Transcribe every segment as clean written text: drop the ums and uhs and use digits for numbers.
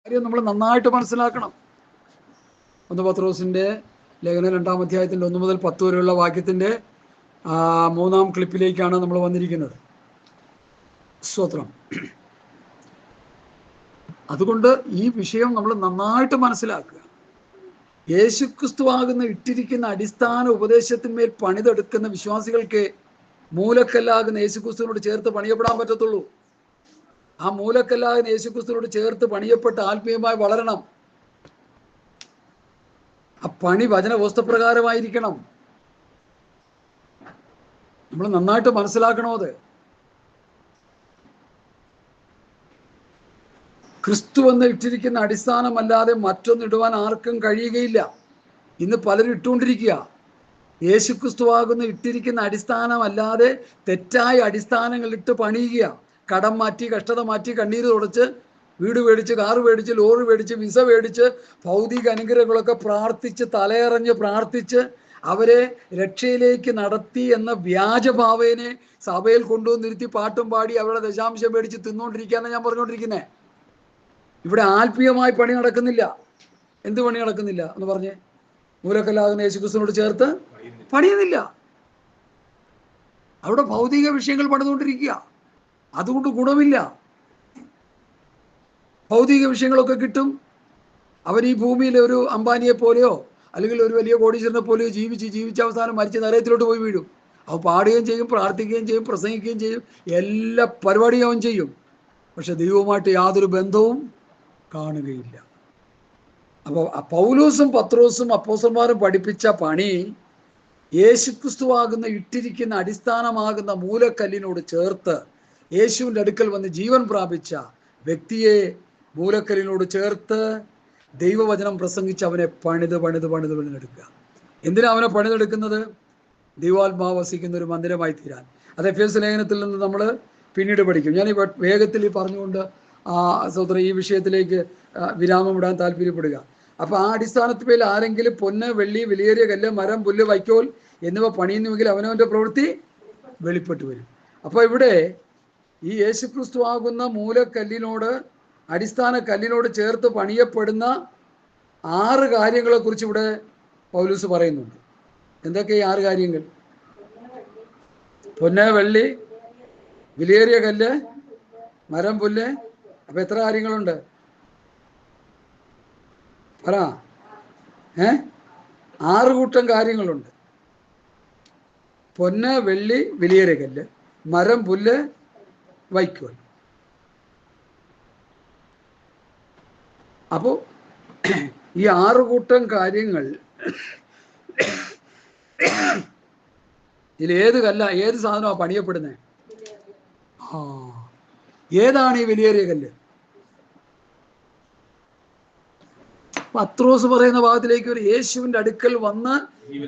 കാര്യം നമ്മൾ നന്നായിട്ട് മനസ്സിലാക്കണം. 1 പത്രോസിന്റെ ലേഖനം 2-ാം അധ്യായത്തിന്റെ 1 മുതൽ 10 വരെയുള്ള വാക്യത്തിന്റെ 3-ാം ക്ലിപ്പിലേക്കാണ് നമ്മൾ വന്നിരിക്കുന്നത്. സ്തോത്രം. അതുകൊണ്ട് ഈ വിഷയം നമ്മൾ നന്നായിട്ട് മനസ്സിലാക്കുക. യേശുക്രിസ്തുവാകുന്ന ഇട്ടിരിക്കുന്ന അടിസ്ഥാന ഉപദേശത്തിന്മേൽ പണിതെടുക്കുന്ന വിശ്വാസികൾക്ക് മൂലക്കല്ലാകുന്ന യേശുക്രിസ്തുവിനോട് ചേർത്ത് പണിയപ്പെടാൻ പറ്റത്തുള്ളൂ. ആ മൂലക്കല്ലാകുന്ന യേശുക്രിസ്തുവിനോട് ചേർത്ത് പണിയപ്പെട്ട് ആത്മീയമായി വളരണം. ആ പണി വചനവസ്തുപ്രകാരമായിരിക്കണം. നമ്മൾ നന്നായിട്ട് മനസ്സിലാക്കണോ? അത് ക്രിസ്തു എന്ന് ഇട്ടിരിക്കുന്ന അടിസ്ഥാനമല്ലാതെ മറ്റൊന്നിടുവാൻ ആർക്കും കഴിയുകയില്ല. ഇന്ന് പലരും ഇട്ടുകൊണ്ടിരിക്കുക. യേശുക്രിസ്തുവാകുന്ന ഇട്ടിരിക്കുന്ന അടിസ്ഥാനമല്ലാതെ തെറ്റായ അടിസ്ഥാനങ്ങൾ ഇട്ട് പണിയുക. കടം മാറ്റി, കഷ്ടത മാറ്റി, കണ്ണീര് തുടച്ച്, വീട് മേടിച്ച്, കാറ് മേടിച്ച്, ലോറി മേടിച്ച്, വിസ മേടിച്ച്, ഭൗതിക അനുഗ്രഹങ്ങളൊക്കെ പ്രാർത്ഥിച്ച്, തലയറഞ്ഞ് പ്രാർത്ഥിച്ച് അവരെ രക്ഷയിലേക്ക് നടത്തി എന്ന വ്യാജഭാവേനെ സഭയിൽ കൊണ്ടുവന്നിരുത്തി പാട്ടും പാടി അവരുടെ ദശാംശം മേടിച്ച് തിന്നുകൊണ്ടിരിക്കുകയെന്ന് ഞാൻ പറഞ്ഞുകൊണ്ടിരിക്കുന്നത്. ഇവിടെ ആത്മീയമായി പണി നടക്കുന്നില്ല. എന്ത് പണി നടക്കുന്നില്ല എന്ന് പറഞ്ഞേ? മൂലക്കല്ലാകുന്ന യേശുക്രിസ്തുവിനോട് ചേർത്ത് പണിയുന്നില്ല. അവിടെ ഭൗതിക വിഷയങ്ങൾ പണിതുകൊണ്ടിരിക്കുക. അതുകൊണ്ട് ഗുണമില്ല. ഭൗതിക വിഷയങ്ങളൊക്കെ കിട്ടും. അവർ ഈ ഭൂമിയിൽ ഒരു അംബാനിയെ പോലെയോ അല്ലെങ്കിൽ ഒരു വലിയ കോടീശ്വരനെ പോലെയോ ജീവിച്ച് അവസാനം മരിച്ച് നരകത്തിലോട്ട് പോയി വീഴും. അവ പാടുകയും ചെയ്യും, പ്രാർത്ഥിക്കുകയും ചെയ്യും, പ്രസംഗിക്കുകയും ചെയ്യും, എല്ലാ പരിപാടിയും അവൻ ചെയ്യും. പക്ഷെ ദൈവവുമായിട്ട് യാതൊരു ബന്ധവും കാണുകയില്ല. അപ്പോൾ പൗലോസും പത്രോസും അപ്പോസ്തലന്മാരും പഠിപ്പിച്ച പണി യേശുക്രിസ്തുവാകുന്ന ഇട്ടിരിക്കുന്ന അടിസ്ഥാനമാകുന്ന മൂലക്കല്ലിനോട് ചേർത്ത് യേശുവിൻ്റെ അടുക്കൽ വന്ന് ജീവൻ പ്രാപിച്ച വ്യക്തിയെ മൂലക്കല്ലിനോട് ചേർത്ത് ദൈവവചനം പ്രസംഗിച്ച് അവനെ പണിതെടുക്കുക. എന്തിനാ അവനെ പണിതെടുക്കുന്നത്? ദൈവാത്മാവ് വസിക്കുന്ന ഒരു മന്ദിരമായി തീരാൻ. അത് എഫേസ്യ ലേഖനത്തിൽ നിന്ന് നമ്മൾ പിന്നീട് പഠിക്കും. ഞാൻ ഈ വേഗത്തിൽ പറഞ്ഞുകൊണ്ട് സഹോദരൻ ഈ വിഷയത്തിലേക്ക് വിരാമം ഇടാൻ താല്പര്യപ്പെടുക. അപ്പൊ ആ അടിസ്ഥാനത്തിൽ ആരെങ്കിലും പൊന്ന്, വെള്ളി, വിലയേറിയ കല്ല്, മരം, പുല്ല്, വൈക്കോൽ എന്നിവ പണിയുന്നുവെങ്കിൽ അവനവൻ്റെ പ്രവൃത്തി വെളിപ്പെട്ടു വരും. അപ്പൊ ഇവിടെ ഈ യേശുക്രിസ്തു ആകുന്ന മൂലക്കല്ലിനോട്, അടിസ്ഥാന കല്ലിനോട് ചേർത്ത് പണിയപ്പെടുന്ന 6 കാര്യങ്ങളെ കുറിച്ച് ഇവിടെ പൗലോസ് പറയുന്നുണ്ട്. എന്തൊക്കെ ഈ 6 കാര്യങ്ങൾ? പൊന്ന്, വെള്ളി, വിലയേറിയ കല്ല്, മരം, പുല്ല്. അപ്പൊ എത്ര കാര്യങ്ങളുണ്ട്? പറ. 6 കൂട്ടം കാര്യങ്ങളുണ്ട്. പൊന്ന്, വെള്ളി, വിലയേറിയ കല്ല്, മരം, പുല്ല്, വൈക്കോൽ. അപ്പോൾ ഈ 6 കൂട്ടം കാര്യങ്ങൾ ഇതിലേത് കല്ല, ഏത് സാധനമാണ് പണിയപ്പെടുന്നത്? ഏതാണ് ഈ വിലയേറിയ കല്ല്? പത്രോസ് പറയുന്ന ഭാഗത്തിലേക്ക് ഒരു യേശുവിന്റെ അടുക്കൽ വന്ന്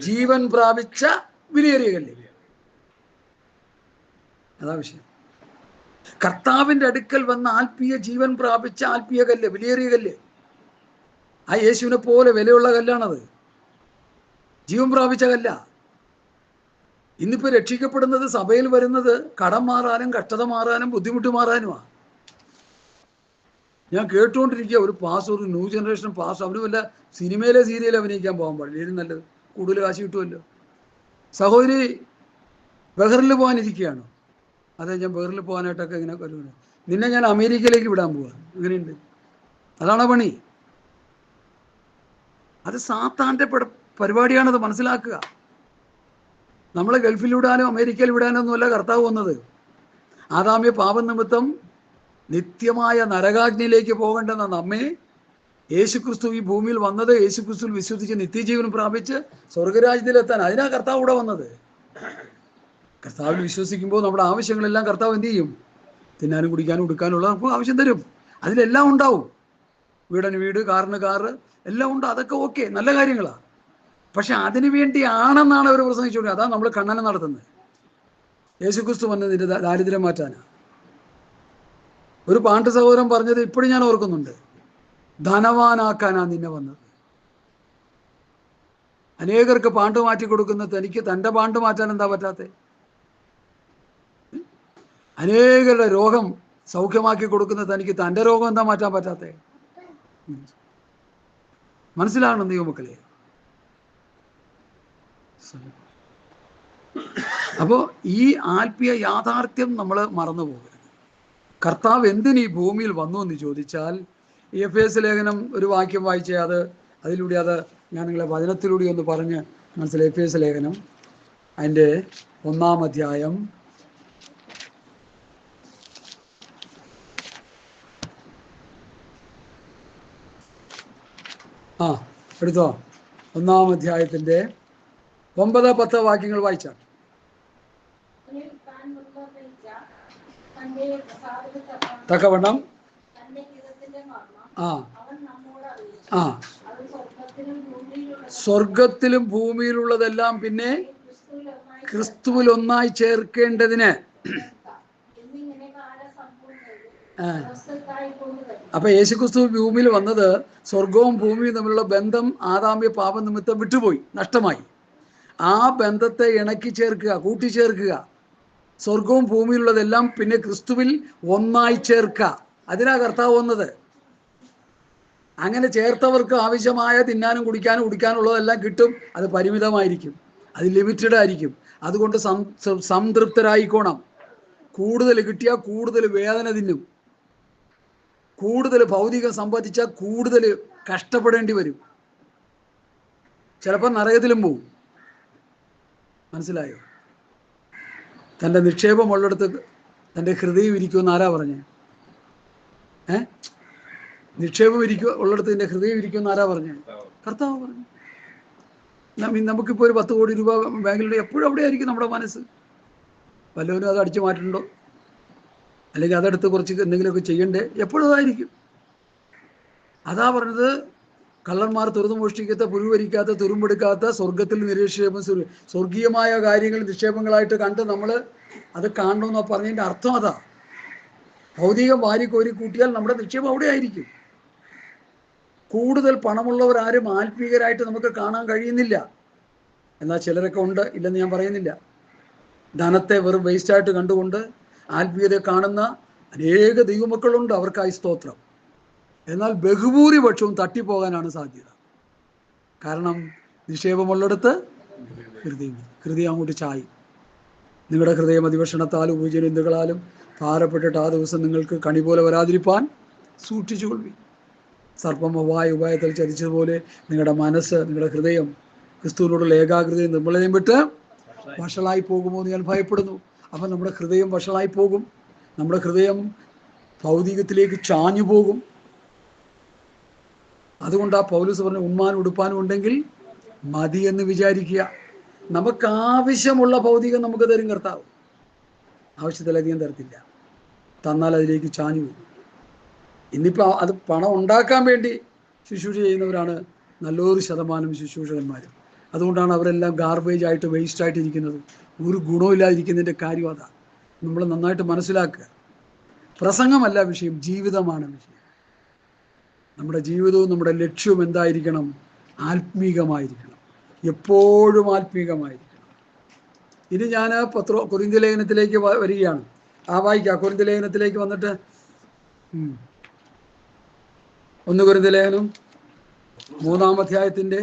ജീവൻ പ്രാപിച്ച വിലയേറിയ കല്ല്. അതാ വിഷയം. കർത്താവിന്റെ അടുക്കൽ വന്ന് ആത്മീയ ജീവൻ പ്രാപിച്ച ആത്മീയ കല്ല്, വിലയേറിയ കല്ല്. ആ യേശുവിനെ പോലെ വിലയുള്ള കല്ലാണത്. ജീവൻ പ്രാപിച്ച കല്ല. ഇന്നിപ്പോ രക്ഷിക്കപ്പെടുന്നത്, സഭയിൽ വരുന്നത് കടം മാറാനും കഷ്ടത മാറാനും ബുദ്ധിമുട്ട് മാറാനുമാണ്. ഞാൻ കേട്ടുകൊണ്ടിരിക്കുക ഒരു ഒരു ന്യൂ ജനറേഷൻ പാസ്, അവന് വല്ല സിനിമയിലെ സീരിയൽ അഭിനയിക്കാൻ പോകാൻ പാടില്ല. ഇതിന് നല്ലത്, കൂടുതൽ കാശ് കിട്ടുമല്ലോ. സഹോദരി ബഹറിൽ പോകാനിരിക്കുകയാണ്. അതെ, ഞാൻ ബഹറിൽ പോകാനായിട്ടൊക്കെ ഇങ്ങനെ കരുതുന്നു. നിന്നെ ഞാൻ അമേരിക്കയിലേക്ക് വിടാൻ പോവാ. അങ്ങനെയുണ്ട്. അതാണോ പണി? അത് സാത്താന്റെ പരിപാടിയാണത്. മനസ്സിലാക്കുക. നമ്മളെ ഗൾഫിൽ വിടാനോ അമേരിക്കയിൽ വിടാനോ ഒന്നുമല്ല കർത്താവ് വന്നത്. ആദാമ്യ പാപം നിമിത്തം നിത്യമായ നരകാഗ്നിയിലേക്ക് പോകേണ്ടെന്ന നമ്മെ യേശുക്രിസ്തു ഈ ഭൂമിയിൽ വന്നത് യേശുക്രിസ്തുവിൽ വിശ്വസിച്ച് നിത്യജീവൻ പ്രാപിച്ച് സ്വർഗരാജ്യത്തിലെത്താൻ. അതിനാ കർത്താവ് ഇവിടെ വന്നത്. കർത്താവിൽ വിശ്വസിക്കുമ്പോൾ നമ്മുടെ ആവശ്യങ്ങളെല്ലാം കർത്താവ് എന്ത് ചെയ്യും? തിന്നാനും കുടിക്കാനും ഉടുക്കാനുള്ള നമുക്ക് ആവശ്യം തരും. അതിലെല്ലാം ഉണ്ടാവും. വീടിന് വീട്, കാറിന് കാറ്, എല്ലാം ഉണ്ട്. അതൊക്കെ ഓക്കെ, നല്ല കാര്യങ്ങളാണ്. പക്ഷെ അതിനു വേണ്ടിയാണെന്നാണ് അവർ പ്രസംഗിച്ചുകൊണ്ട്. അതാണ് നമ്മൾ കണ്ണനം നടത്തുന്നത്. യേശുക്രിസ്തു വന്നതിൻ്റെ ദാരിദ്ര്യം മാറ്റാനാണ്. ഒരു പാണ്ഡു സഹോദരൻ പറഞ്ഞത് ഇപ്പോഴും ഞാൻ ഓർക്കുന്നുണ്ട്. ധനവാനാക്കാനാ നിന്നെ വന്നത്. അനേകർക്ക് പാണ്ട് മാറ്റി കൊടുക്കുന്ന തനിക്ക് തൻ്റെ പാണ്ട് മാറ്റാൻ എന്താ പറ്റാത്തെ? അനേകരുടെ രോഗം സൗഖ്യമാക്കി കൊടുക്കുന്ന തനിക്ക് തൻ്റെ രോഗം എന്താ മാറ്റാൻ പറ്റാത്തെ? മനസ്സിലാകണം ദൈവമക്കളെ. അപ്പോൾ ഈ ആത്മീയ യാഥാർത്ഥ്യം നമ്മൾ മറന്നു പോകരുത്. കർത്താവ് എന്തിന് ഈ ഭൂമിയിൽ വന്നു എന്ന് ചോദിച്ചാൽ, എഫേസ്യ ലേഖനം ഒരു വാക്യം വായിച്ചേ, അതിലൂടെ ഞാൻ നിങ്ങളെ വചനത്തിലൂടെ ഒന്ന് പറഞ്ഞ് മനസ്സിലായി. എഫേസ്യ ലേഖനം അതിൻ്റെ 1-ാം അധ്യായം എടുത്തോ. 1-ാം അധ്യായത്തിൻ്റെ 9-10 വാക്യങ്ങൾ വായിച്ചാൽ. തക്കവണ്ണം സ്വർഗത്തിലും ഭൂമിയിലുള്ളതെല്ലാം പിന്നെ ക്രിസ്തുവിൽ ഒന്നായി ചേർക്കേണ്ടതിന്. അപ്പൊ യേശുക്രിസ്തു ഭൂമിയിൽ വന്നത് സ്വർഗവും ഭൂമിയും തമ്മിലുള്ള ബന്ധം ആദാമ്യ പാപം നിമിത്തം വിട്ടുപോയി, നഷ്ടമായി. ആ ബന്ധത്തെ ഇണക്കി ചേർക്കുക, കൂട്ടിച്ചേർക്കുക. സ്വർഗവും ഭൂമിയിലുള്ളതെല്ലാം പിന്നെ ക്രിസ്തുവിൽ ഒന്നായി ചേർക്കുക. അതിനാ കർത്താവ് വന്നത്. അങ്ങനെ ചേർത്തവർക്ക് ആവശ്യമായ തിന്നാനും കുടിക്കാനും ഉടുക്കാനുള്ളതെല്ലാം കിട്ടും. അത് പരിമിതമായിരിക്കും, അത് ലിമിറ്റഡ് ആയിരിക്കും. അതുകൊണ്ട് സംതൃപ്തരായിക്കോണം. കൂടുതൽ കിട്ടിയാൽ കൂടുതൽ വേദന തിന്നും, കൂടുതൽ ഭൗതികം സമ്പാദിച്ചാൽ കൂടുതൽ കഷ്ടപ്പെടേണ്ടി വരും, ചിലപ്പോൾ നരകത്തിലും പോവും. മനസ്സിലായോ? തൻ്റെ നിക്ഷേപം ഉള്ളിടത്ത് തൻ്റെ ഹൃദയം ഇരിക്കുമെന്ന് ആരാ പറഞ്ഞേ? നിക്ഷേപം ഉള്ളിടത്ത് എൻ്റെ ഹൃദയം ഇരിക്കുമെന്ന് ആരാ പറഞ്ഞേ? കർത്താവ് പറഞ്ഞു. നമുക്കിപ്പോൾ ഒരു 10 കോടി രൂപ ബാങ്കിലുണ്ട്, എപ്പോഴും അവിടെ ആയിരിക്കും നമ്മുടെ മനസ്സ്. വല്ലവരും അത് അടിച്ചു മാറ്റുന്നുണ്ടോ, അല്ലെങ്കിൽ അതെടുത്ത് കുറച്ച് എന്തെങ്കിലുമൊക്കെ ചെയ്യണ്ടേ, എപ്പോഴും അതായിരിക്കും. അതാ പറഞ്ഞത്, കള്ളന്മാർ തുറന്നു മോഷ്ടിക്കാത്ത, പുരുവരിക്കാത്ത, തുരുമ്പെടുക്കാത്ത, സ്വർഗത്തിൽ നിക്ഷേപം, സ്വർഗീയമായ കാര്യങ്ങൾ നിക്ഷേപങ്ങളായിട്ട് കണ്ട് നമ്മൾ അത് കാണണമെന്ന് പറഞ്ഞതിൻ്റെ അർത്ഥം അതാ. ഭൗതികം വാരിക്കോരി കൂട്ടിയാൽ നമ്മുടെ നിക്ഷേപം അവിടെ ആയിരിക്കും. കൂടുതൽ പണമുള്ളവരാരും ആത്മീകരായിട്ട് നമുക്ക് കാണാൻ കഴിയുന്നില്ല. എന്നാൽ ചിലരൊക്കെ ഉണ്ട്, ഇല്ലെന്ന് ഞാൻ പറയുന്നില്ല. ധനത്തെ വെറും വേസ്റ്റായിട്ട് കണ്ടുകൊണ്ട് ആത്മീയതയെ കാണുന്ന അനേക ദൈവമക്കളുണ്ട്, അവർക്കായി സ്തോത്രം. എന്നാൽ ബഹുഭൂരിപക്ഷവും തട്ടിപ്പോകാനാണ് സാധ്യത. കാരണം നിക്ഷേപമുള്ളിടത്ത് ഹൃദയം അങ്ങോട്ട് ചായും. നിങ്ങളുടെ ഹൃദയം അതിഭക്ഷണത്താലും ഉപജീവനന്തുകളാലും ഭാരപ്പെട്ടിട്ട് ആ ദിവസം നിങ്ങൾക്ക് കണി പോലെ വരാതിരിപ്പാൻ സൂക്ഷിച്ചുകൊള്ളി. സർപ്പം ഉപായത്തിൽ ചതിച്ചതുപോലെ നിങ്ങളുടെ മനസ്സ്, നിങ്ങളുടെ ഹൃദയം ക്രിസ്തുവിനോടുള്ള ഏകാഗ്രതയും നിർമ്മലതയും വിട്ട് വഷളായി പോകുമോ എന്ന് ഞാൻ ഭയപ്പെടുന്നു. അപ്പം നമ്മുടെ ഹൃദയം വഷളായി പോകും, നമ്മുടെ ഹൃദയം ഭൗതികത്തിലേക്ക് ചാഞ്ഞു പോകും. അതുകൊണ്ട് ആ പൗലോസ് പറഞ്ഞ ഉണ്മാനും ഉടുപ്പാനും ഉണ്ടെങ്കിൽ മതി എന്ന് വിചാരിക്കുക. നമുക്ക് ആവശ്യമുള്ള ഭൗതികം നമുക്ക് തരും കർത്താവ്, ആവശ്യത്തിലധികം തരത്തില്ല. തന്നാൽ അതിലേക്ക് ചാഞ്ഞു പോകും. ഇന്നിപ്പോൾ അത് പണം ഉണ്ടാക്കാൻ വേണ്ടി ശുശ്രൂഷ ചെയ്യുന്നവരാണ് നല്ലൊരു ശതമാനം ശുശ്രൂഷകന്മാരും. അതുകൊണ്ടാണ് അവരെല്ലാം ഗാർബേജ് ആയിട്ട്, വേസ്റ്റായിട്ട് ഇരിക്കുന്നത്. ഒരു ഗുണമില്ലാതിരിക്കുന്നതിൻ്റെ കാര്യം അതാണ്. നമ്മൾ നന്നായിട്ട് മനസ്സിലാക്കുക. പ്രസംഗമല്ല വിഷയം, ജീവിതമാണ് വിഷയം. നമ്മുടെ ജീവിതവും നമ്മുടെ ലക്ഷ്യവും എന്തായിരിക്കണം? ആത്മീകമായിരിക്കണം, എപ്പോഴും ആത്മീകമായിരിക്കണം. ഇനി ഞാൻ കൊരിന്ത്യ ലേഖനത്തിലേക്ക് വരികയാണ്. വായിക്കാം. കൊരിന്ത്യ ലേഖനത്തിലേക്ക് വന്നിട്ട് 1 കൊരിന്ത്യ ലേഖനം 3-ാം അധ്യായത്തിൻ്റെ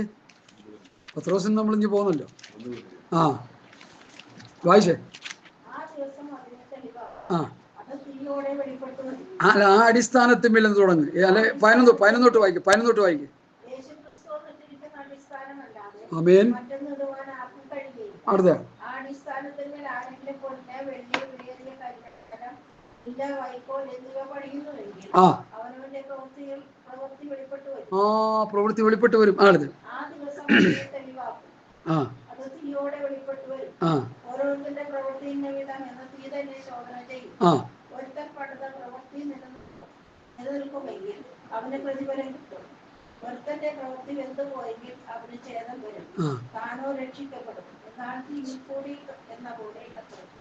പത്രോസിന് നമ്മൾ ഇനി പോകുന്നല്ലോ. വായിച്ചേ. ആ അടിസ്ഥാനത്തിന്മേൽ തുടങ്ങ്. അല്ലെ 11 വായിക്കും. 11 വായിക്കും. ആമേൻ. അടുത്ത പ്രവൃത്തി വെളിപ്പെട്ട് വരും. അടുത്ത്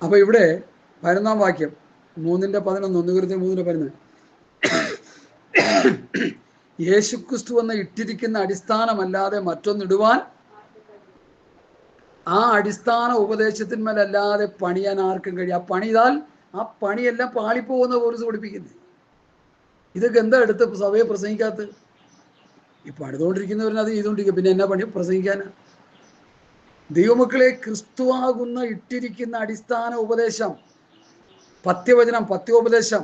അപ്പൊ ഇവിടെ 11-ാം വാക്യം 3:11, 1 കൊരിന്ത്യർ 3:11, യേശുക്രിസ്തു എന്ന ഇട്ടിരിക്കുന്ന അടിസ്ഥാനമല്ലാതെ മറ്റൊന്നിടുവാൻ, ആ അടിസ്ഥാന ഉപദേശത്തിന്മേലല്ലാതെ പണിയാൻ ആർക്കും കഴിയും. ആ പണിതാൽ ആ പണിയെല്ലാം പാളിപ്പോകുന്ന പോലീസ് പഠിപ്പിക്കുന്നത്. ഇതൊക്കെ എന്താ എടുത്ത് സഭയെ പ്രസംഗിക്കാത്തത്? ഈ പണിതുകൊണ്ടിരിക്കുന്നവരന് അത് ചെയ്തുകൊണ്ടിരിക്കുക, പിന്നെ എന്നാ പണി പ്രസംഗിക്കാനാ? ദൈവമക്കളെ, ക്രിസ്തുവാകുന്ന ഇട്ടിരിക്കുന്ന അടിസ്ഥാന ഉപദേശം, പത്യവചനം, പത്യോപദേശം,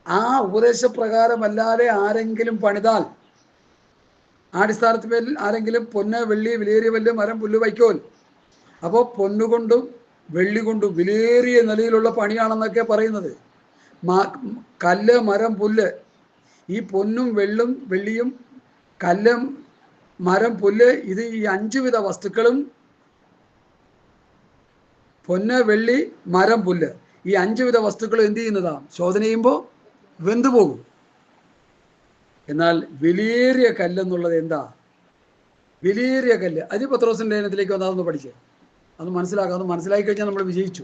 ആ ഉപദേശപ്രകാരമല്ലാതെ ആരെങ്കിലും പണിതാൽ, ആ അടിസ്ഥാനത്തിൽ പേരിൽ ആരെങ്കിലും പൊന്ന് വെള്ളി വിലയേറിയ വല്ല് മരം പുല്ല് വൈക്കോൽ, അപ്പോൾ പൊന്നുകൊണ്ടും വെള്ളി കൊണ്ടും വിലയേറിയ നിലയിലുള്ള പണിയാണെന്നൊക്കെ പറയുന്നത്. കല്ല്, മരം, പുല്ല്, ഈ പൊന്നും വെള്ളിയും കല്ലും മരം പുല്ല്, ഇത് ഈ 5 വിധ വസ്തുക്കളും, പൊന്ന് വെള്ളി മരം പുല്ല്, ഈ 5 വിധ വസ്തുക്കൾ എന്ത് ചെയ്യുന്നതാ? ശോധന ചെയ്യുമ്പോൾ വെന്തുപോകും. എന്നാൽ വിലയേറിയ കല്ലെന്നുള്ളത് എന്താ? വിലയേറിയ കല്ല്. അത് പത്രോസിന്റെ ലേഖനത്തിലേക്ക് വന്നാൽ അതൊന്ന് പഠിച്ചേ, അത് മനസ്സിലാക്കാം. അത് മനസ്സിലാക്കി കഴിഞ്ഞാൽ നമ്മൾ വിജയിച്ചു.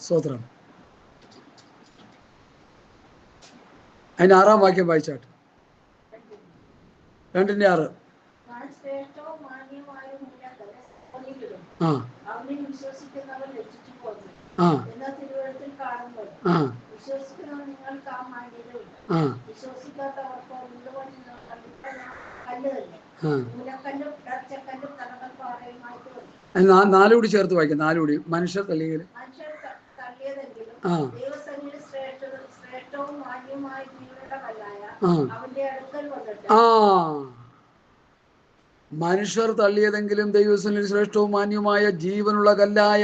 സ്തോത്രം. അതിന്റെ 6-ാം വാക്യം വായിച്ചാട്ട്, 2:6. ആ ആ ആ ആ 4 കൂടി ചേർത്ത് വായിക്കാം. 4 കൂടി. മനുഷ്യർ തള്ളിയ മനുഷ്യർ തള്ളിയതെങ്കിലും ദൈവസന്നിധിയിൽ ശ്രേഷ്ഠവും മാന്യവുമായ ജീവനുള്ള കല്ലായ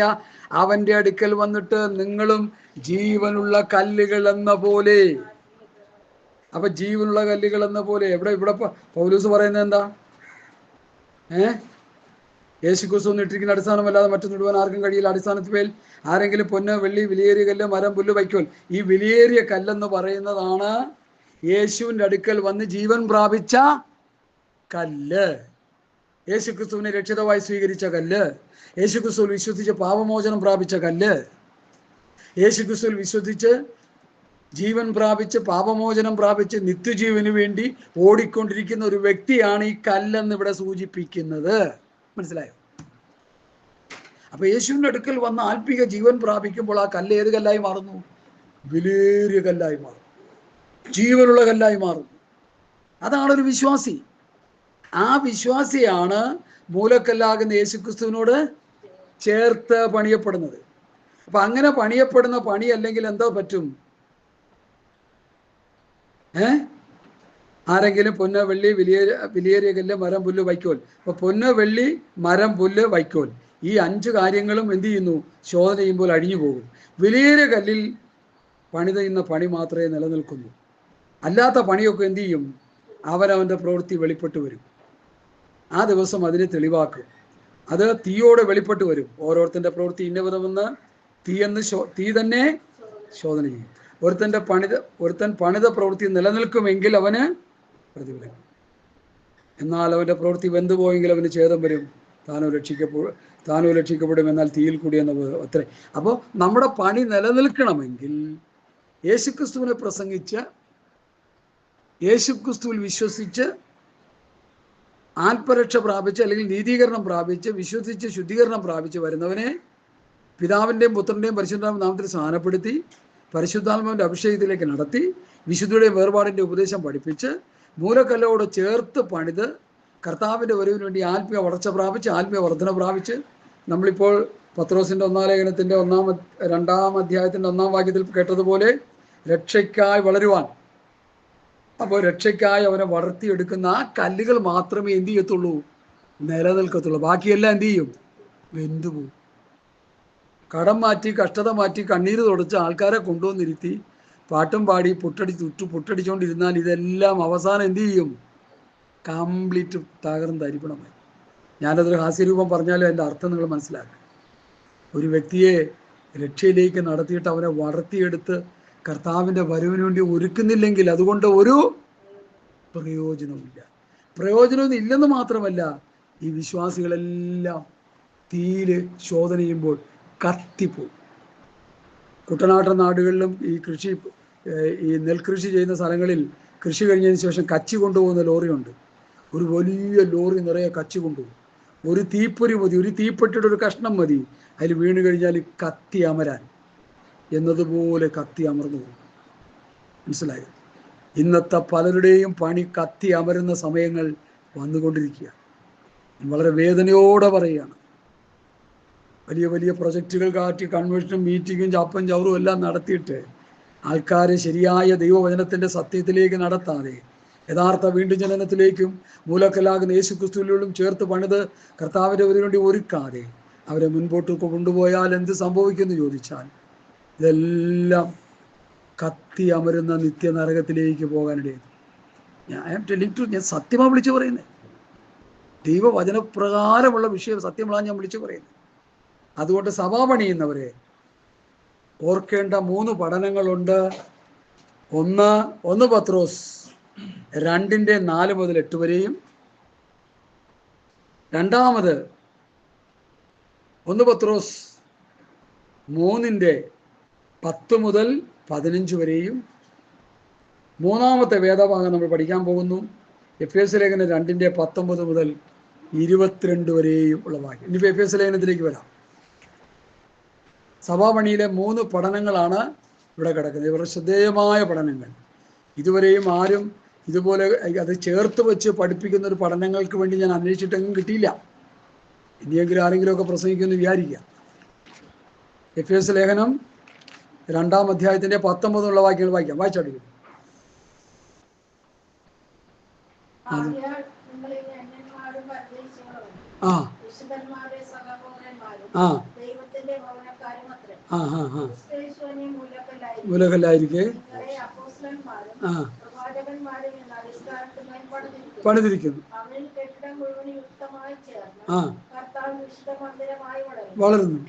അവന്റെ അടുക്കൽ വന്നിട്ട് നിങ്ങളും ജീവനുള്ള കല്ലുകൾ എന്ന പോലെ. അപ്പൊ ജീവനുള്ള കല്ലുകൾ എന്ന പോലെ ഇവിടെ പൗലോസ് പറയുന്നത് എന്താ? യേശുക്രിസ്തു ഇട്ടിരിക്കുന്ന അടിസ്ഥാനമല്ലാതെ മറ്റൊന്നിടുവാൻ ആർക്കും കഴിയില്ല. അടിസ്ഥാനത്തിൽ മേൽ ആരെങ്കിലും പൊന്ന് വെള്ളി വിലയേറിയ കല്ല് മരം പുല്ല് വയ്ക്കോൽ. ഈ വിലയേറിയ കല്ലെന്ന് പറയുന്നതാണ് യേശുവിൻ്റെ അടുക്കൽ വന്ന് ജീവൻ പ്രാപിച്ച കല്ല്, യേശുക്രിസ്തുവിനെ രക്ഷിതാവായി സ്വീകരിച്ച കല്ല്, യേശുക്രിസ്തുവിൽ വിശ്വസിച്ച് പാപമോചനം പ്രാപിച്ച കല്ല്, യേശുക്രിസ്തുവിൽ വിശ്വസിച്ച് ജീവൻ പ്രാപിച്ച് പാപമോചനം പ്രാപിച്ച് നിത്യജീവന് വേണ്ടി ഓടിക്കൊണ്ടിരിക്കുന്ന ഒരു വ്യക്തിയാണ് ഈ കല്ലെന്ന് ഇവിടെ സൂചിപ്പിക്കുന്നത്. മനസ്സിലായോ? അപ്പൊ യേശുവിന്റെ അടുക്കൽ വന്ന് ആത്മീക ജീവൻ പ്രാപിക്കുമ്പോൾ ആ കല്ല് ഏത് കല്ലായി മാറുന്നു? വിലയേറിയ കല്ലായി മാറും, ജീവനുള്ള കല്ലായി മാറും. അതാണ് ഒരു വിശ്വാസി. ആ വിശ്വാസിയാണ് മൂലക്കല്ലാകുന്ന യേശുക്രിസ്തുവിനോട് ചേർത്ത് പണിയപ്പെടുന്നത്. അപ്പൊ അങ്ങനെ പണിയപ്പെടുന്ന പണി അല്ലെങ്കിൽ എന്താ പറ്റും? ആരെങ്കിലും പൊന്ന് വെള്ളി വിലയേറിയ കല്ല് മരം പുല്ല് വൈക്കോൽ. അപ്പൊ പൊന്ന് വെള്ളി മരം പുല്ല് വൈക്കോൽ, ഈ 5 കാര്യങ്ങളും എന്ത് ചെയ്യുന്നു? ശോധന ചെയ്യുമ്പോൾ അഴിഞ്ഞു പോകും. വിലയേറിയ കല്ലിൽ പണി ചെയ്യുന്ന പണി മാത്രമേ നിലനിൽക്കുന്നു. അല്ലാത്ത പണിയൊക്കെ എന്ത് ചെയ്യും? അവനവൻ്റെ പ്രവൃത്തി വെളിപ്പെട്ട് വരും. ആ ദിവസം അതിനെ തെളിവാക്കും. അത് തീയോടെ വെളിപ്പെട്ട് വരും. ഓരോരുത്തൻ്റെ പ്രവൃത്തി ഇന്നവിധമെന്ന് തീ തന്നെ ശോധന ചെയ്യും. ഒരുത്തൻ പണിത പ്രവൃത്തി നിലനിൽക്കുമെങ്കിൽ അവന് പ്രതിഫലം. എന്നാൽ അവൻ്റെ പ്രവൃത്തി വെന്തുപോയെങ്കിൽ അവന് ഛേദം വരും. താനോ രക്ഷിക്കപ്പെടും, എന്നാൽ തീയിൽ കൂടിയെന്ന അത്രേ. അപ്പോൾ നമ്മുടെ പണി നിലനിൽക്കണമെങ്കിൽ യേശുക്രിസ്തുവിനെ പ്രസംഗിച്ച്, യേശുക്രിസ്തുവിൽ വിശ്വസിച്ച്, ആത്മരക്ഷ പ്രാപിച്ച് അല്ലെങ്കിൽ നീതീകരണം പ്രാപിച്ച് വിശ്വസിച്ച് ശുദ്ധീകരണം പ്രാപിച്ച് വരുന്നവനെ പിതാവിൻ്റെയും പുത്രൻ്റെയും പരിശുദ്ധാത്മ നാമത്തിൽ സ്നാനപ്പെടുത്തി പരിശുദ്ധാത്മാവിൻ്റെ അഭിഷേകത്തിലേക്ക് നടത്തി വിശുദ്ധിയുടെയും വേർപാടിൻ്റെ ഉപദേശം പഠിപ്പിച്ച് മൂലക്കല്ലോട് ചേർത്ത് പണിത് കർത്താവിൻ്റെ വരവിന് വേണ്ടി ആത്മീയ വളർച്ച പ്രാപിച്ച് ആത്മീയ വർധന പ്രാപിച്ച്, നമ്മളിപ്പോൾ പത്രോസിൻ്റെ 1-ാം ലേഖനത്തിൻ്റെ 2-ാം അധ്യായത്തിൻ്റെ 1-ാം വാക്യത്തിൽ കേട്ടതുപോലെ രക്ഷയ്ക്കായി വളരുവാൻ, അപ്പോൾ രക്ഷയ്ക്കായി അവനെ വളർത്തിയെടുക്കുന്ന ആ കല്ലുകൾ മാത്രമേ എന്ത് ചെയ്യത്തുള്ളൂ? നിലനിൽക്കത്തുള്ളൂ. ബാക്കിയെല്ലാം എന്ത് ചെയ്യും? വെന്തുപോകും. കടം മാറ്റി, കഷ്ടത മാറ്റി, കണ്ണീര് തുടച്ച് ആൾക്കാരെ കൊണ്ടുവന്നിരുത്തി പാട്ടും പാടി പൊട്ടടിച്ചുകൊണ്ടിരുന്നാൽ ഇതെല്ലാം അവസാനം എന്ത് ചെയ്യും? കംപ്ലീറ്റ് തകർന്ന് തരിപ്പണമായി. ഞാനതൊരു ഹാസ്യരൂപം പറഞ്ഞാലും എൻ്റെ അർത്ഥം നിങ്ങൾ മനസ്സിലാക്കുക. ഒരു വ്യക്തിയെ രക്ഷയിലേക്ക് നടത്തിയിട്ട് അവനെ വളർത്തിയെടുത്ത് കർത്താവിൻ്റെ വരവിന് വേണ്ടി ഒരുക്കുന്നില്ലെങ്കിൽ അതുകൊണ്ട് ഒരു പ്രയോജനവുമില്ല. പ്രയോജനമൊന്നും ഇല്ലെന്ന് മാത്രമല്ല, ഈ വിശ്വാസികളെല്ലാം തീയിൽ ശോധന ചെയ്യുമ്പോൾ കത്തിപ്പോയി. കുട്ടനാട്ടൻ നാടുകളിലും ഈ നെൽകൃഷി ചെയ്യുന്ന സ്ഥലങ്ങളിൽ കൃഷി കഴിഞ്ഞതിന് ശേഷം കച്ചി കൊണ്ടുപോകുന്ന ലോറിയുണ്ട്. ഒരു വലിയ ലോറി നിറയെ കച്ചി കൊണ്ടുപോകും. ഒരു തീപ്പൊരി മതി, ഒരു തീപ്പെട്ടിയുടെ ഒരു കഷ്ണം മതി, അതിൽ വീണ് കഴിഞ്ഞാൽ കത്തി അമരാൻ എന്നതുപോലെ കത്തി അമർന്നു പോകും. മനസ്സിലായോ? ഇന്നത്തെ പലരുടെയും പണി കത്തി അമരുന്ന സമയങ്ങൾ വന്നുകൊണ്ടിരിക്കുക. വളരെ വേദനയോടെ പറയുകയാണ്. വലിയ വലിയ പ്രൊജക്റ്റുകൾ കാട്ടി കൺവെൻഷനും മീറ്റിങ്ങും ചാപ്പൻ ചവറും എല്ലാം നടത്തിയിട്ട് ആൾക്കാരെ ശരിയായ ദൈവവചനത്തിൻ്റെ സത്യത്തിലേക്ക് നടത്താതെ യഥാർത്ഥ വീണ്ടും ജനനത്തിലേക്കും മൂലക്കലാകുന്ന യേശു ക്രിസ്തുവിലും ചേർത്ത് പണിത് കർത്താവിൻ്റെ വേണ്ടി ഒരുക്കാതെ അവരെ മുൻപോട്ട് കൊണ്ടുപോയാൽ എന്ത് സംഭവിക്കുമെന്ന് ചോദിച്ചാൽ ഇതെല്ലാം കത്തി അമരുന്ന നിത്യനരകത്തിലേക്ക് പോകാനിടയാണ്. ഞാൻ സത്യമാണ് വിളിച്ചു പറയുന്നത്. ദൈവവചനപ്രകാരമുള്ള വിഷയം സത്യങ്ങളാണ് ഞാൻ വിളിച്ചു പറയുന്നത്. അതുകൊണ്ട് സഭ പണിയുന്നവരെ ഓർക്കേണ്ട 3 പഠനങ്ങളുണ്ട്. ഒന്ന് പത്രോസ് 2:4 മുതൽ 8 വരെയും, രണ്ടാമത് 1 പത്രോസ് 3:10 മുതൽ 15 വരെയും, മൂന്നാമത്തെ വേദഭാഗം നമ്മൾ പഠിക്കാൻ പോകുന്നു എഫേസ്യ ലേഖനം 2:19 മുതൽ 22 വരെയും ഉള്ള വാക്യം. ഇനിയിപ്പോൾ എഫേസ്യ ലേഖനത്തിലേക്ക് വരാം. സഭാപണിയിലെ 3 പഠനങ്ങളാണ് ഇവിടെ കിടക്കുന്നത്. ഇവരുടെ ശ്രദ്ധേയമായ പഠനങ്ങൾ. ഇതുവരെയും ആരും ഇതുപോലെ അത് ചേർത്ത് വെച്ച് പഠിപ്പിക്കുന്ന ഒരു പഠനങ്ങൾക്ക് വേണ്ടി ഞാൻ അന്വേഷിച്ചിട്ടെങ്കിലും കിട്ടിയില്ല. ഇനിയെങ്കിലും ആരെങ്കിലുമൊക്കെ പ്രസംഗിക്കുമെന്ന് വിചാരിക്കുക. എഫേസ്യ ലേഖനം 2-ാം അധ്യായത്തിൻ്റെ 19 വാക്യങ്ങൾ വായിക്കാം. വായിച്ചോടിക്കും. മൂലകല്ലായിരിക്കെ പണിതിരിക്കുന്നു. വളരുന്നു.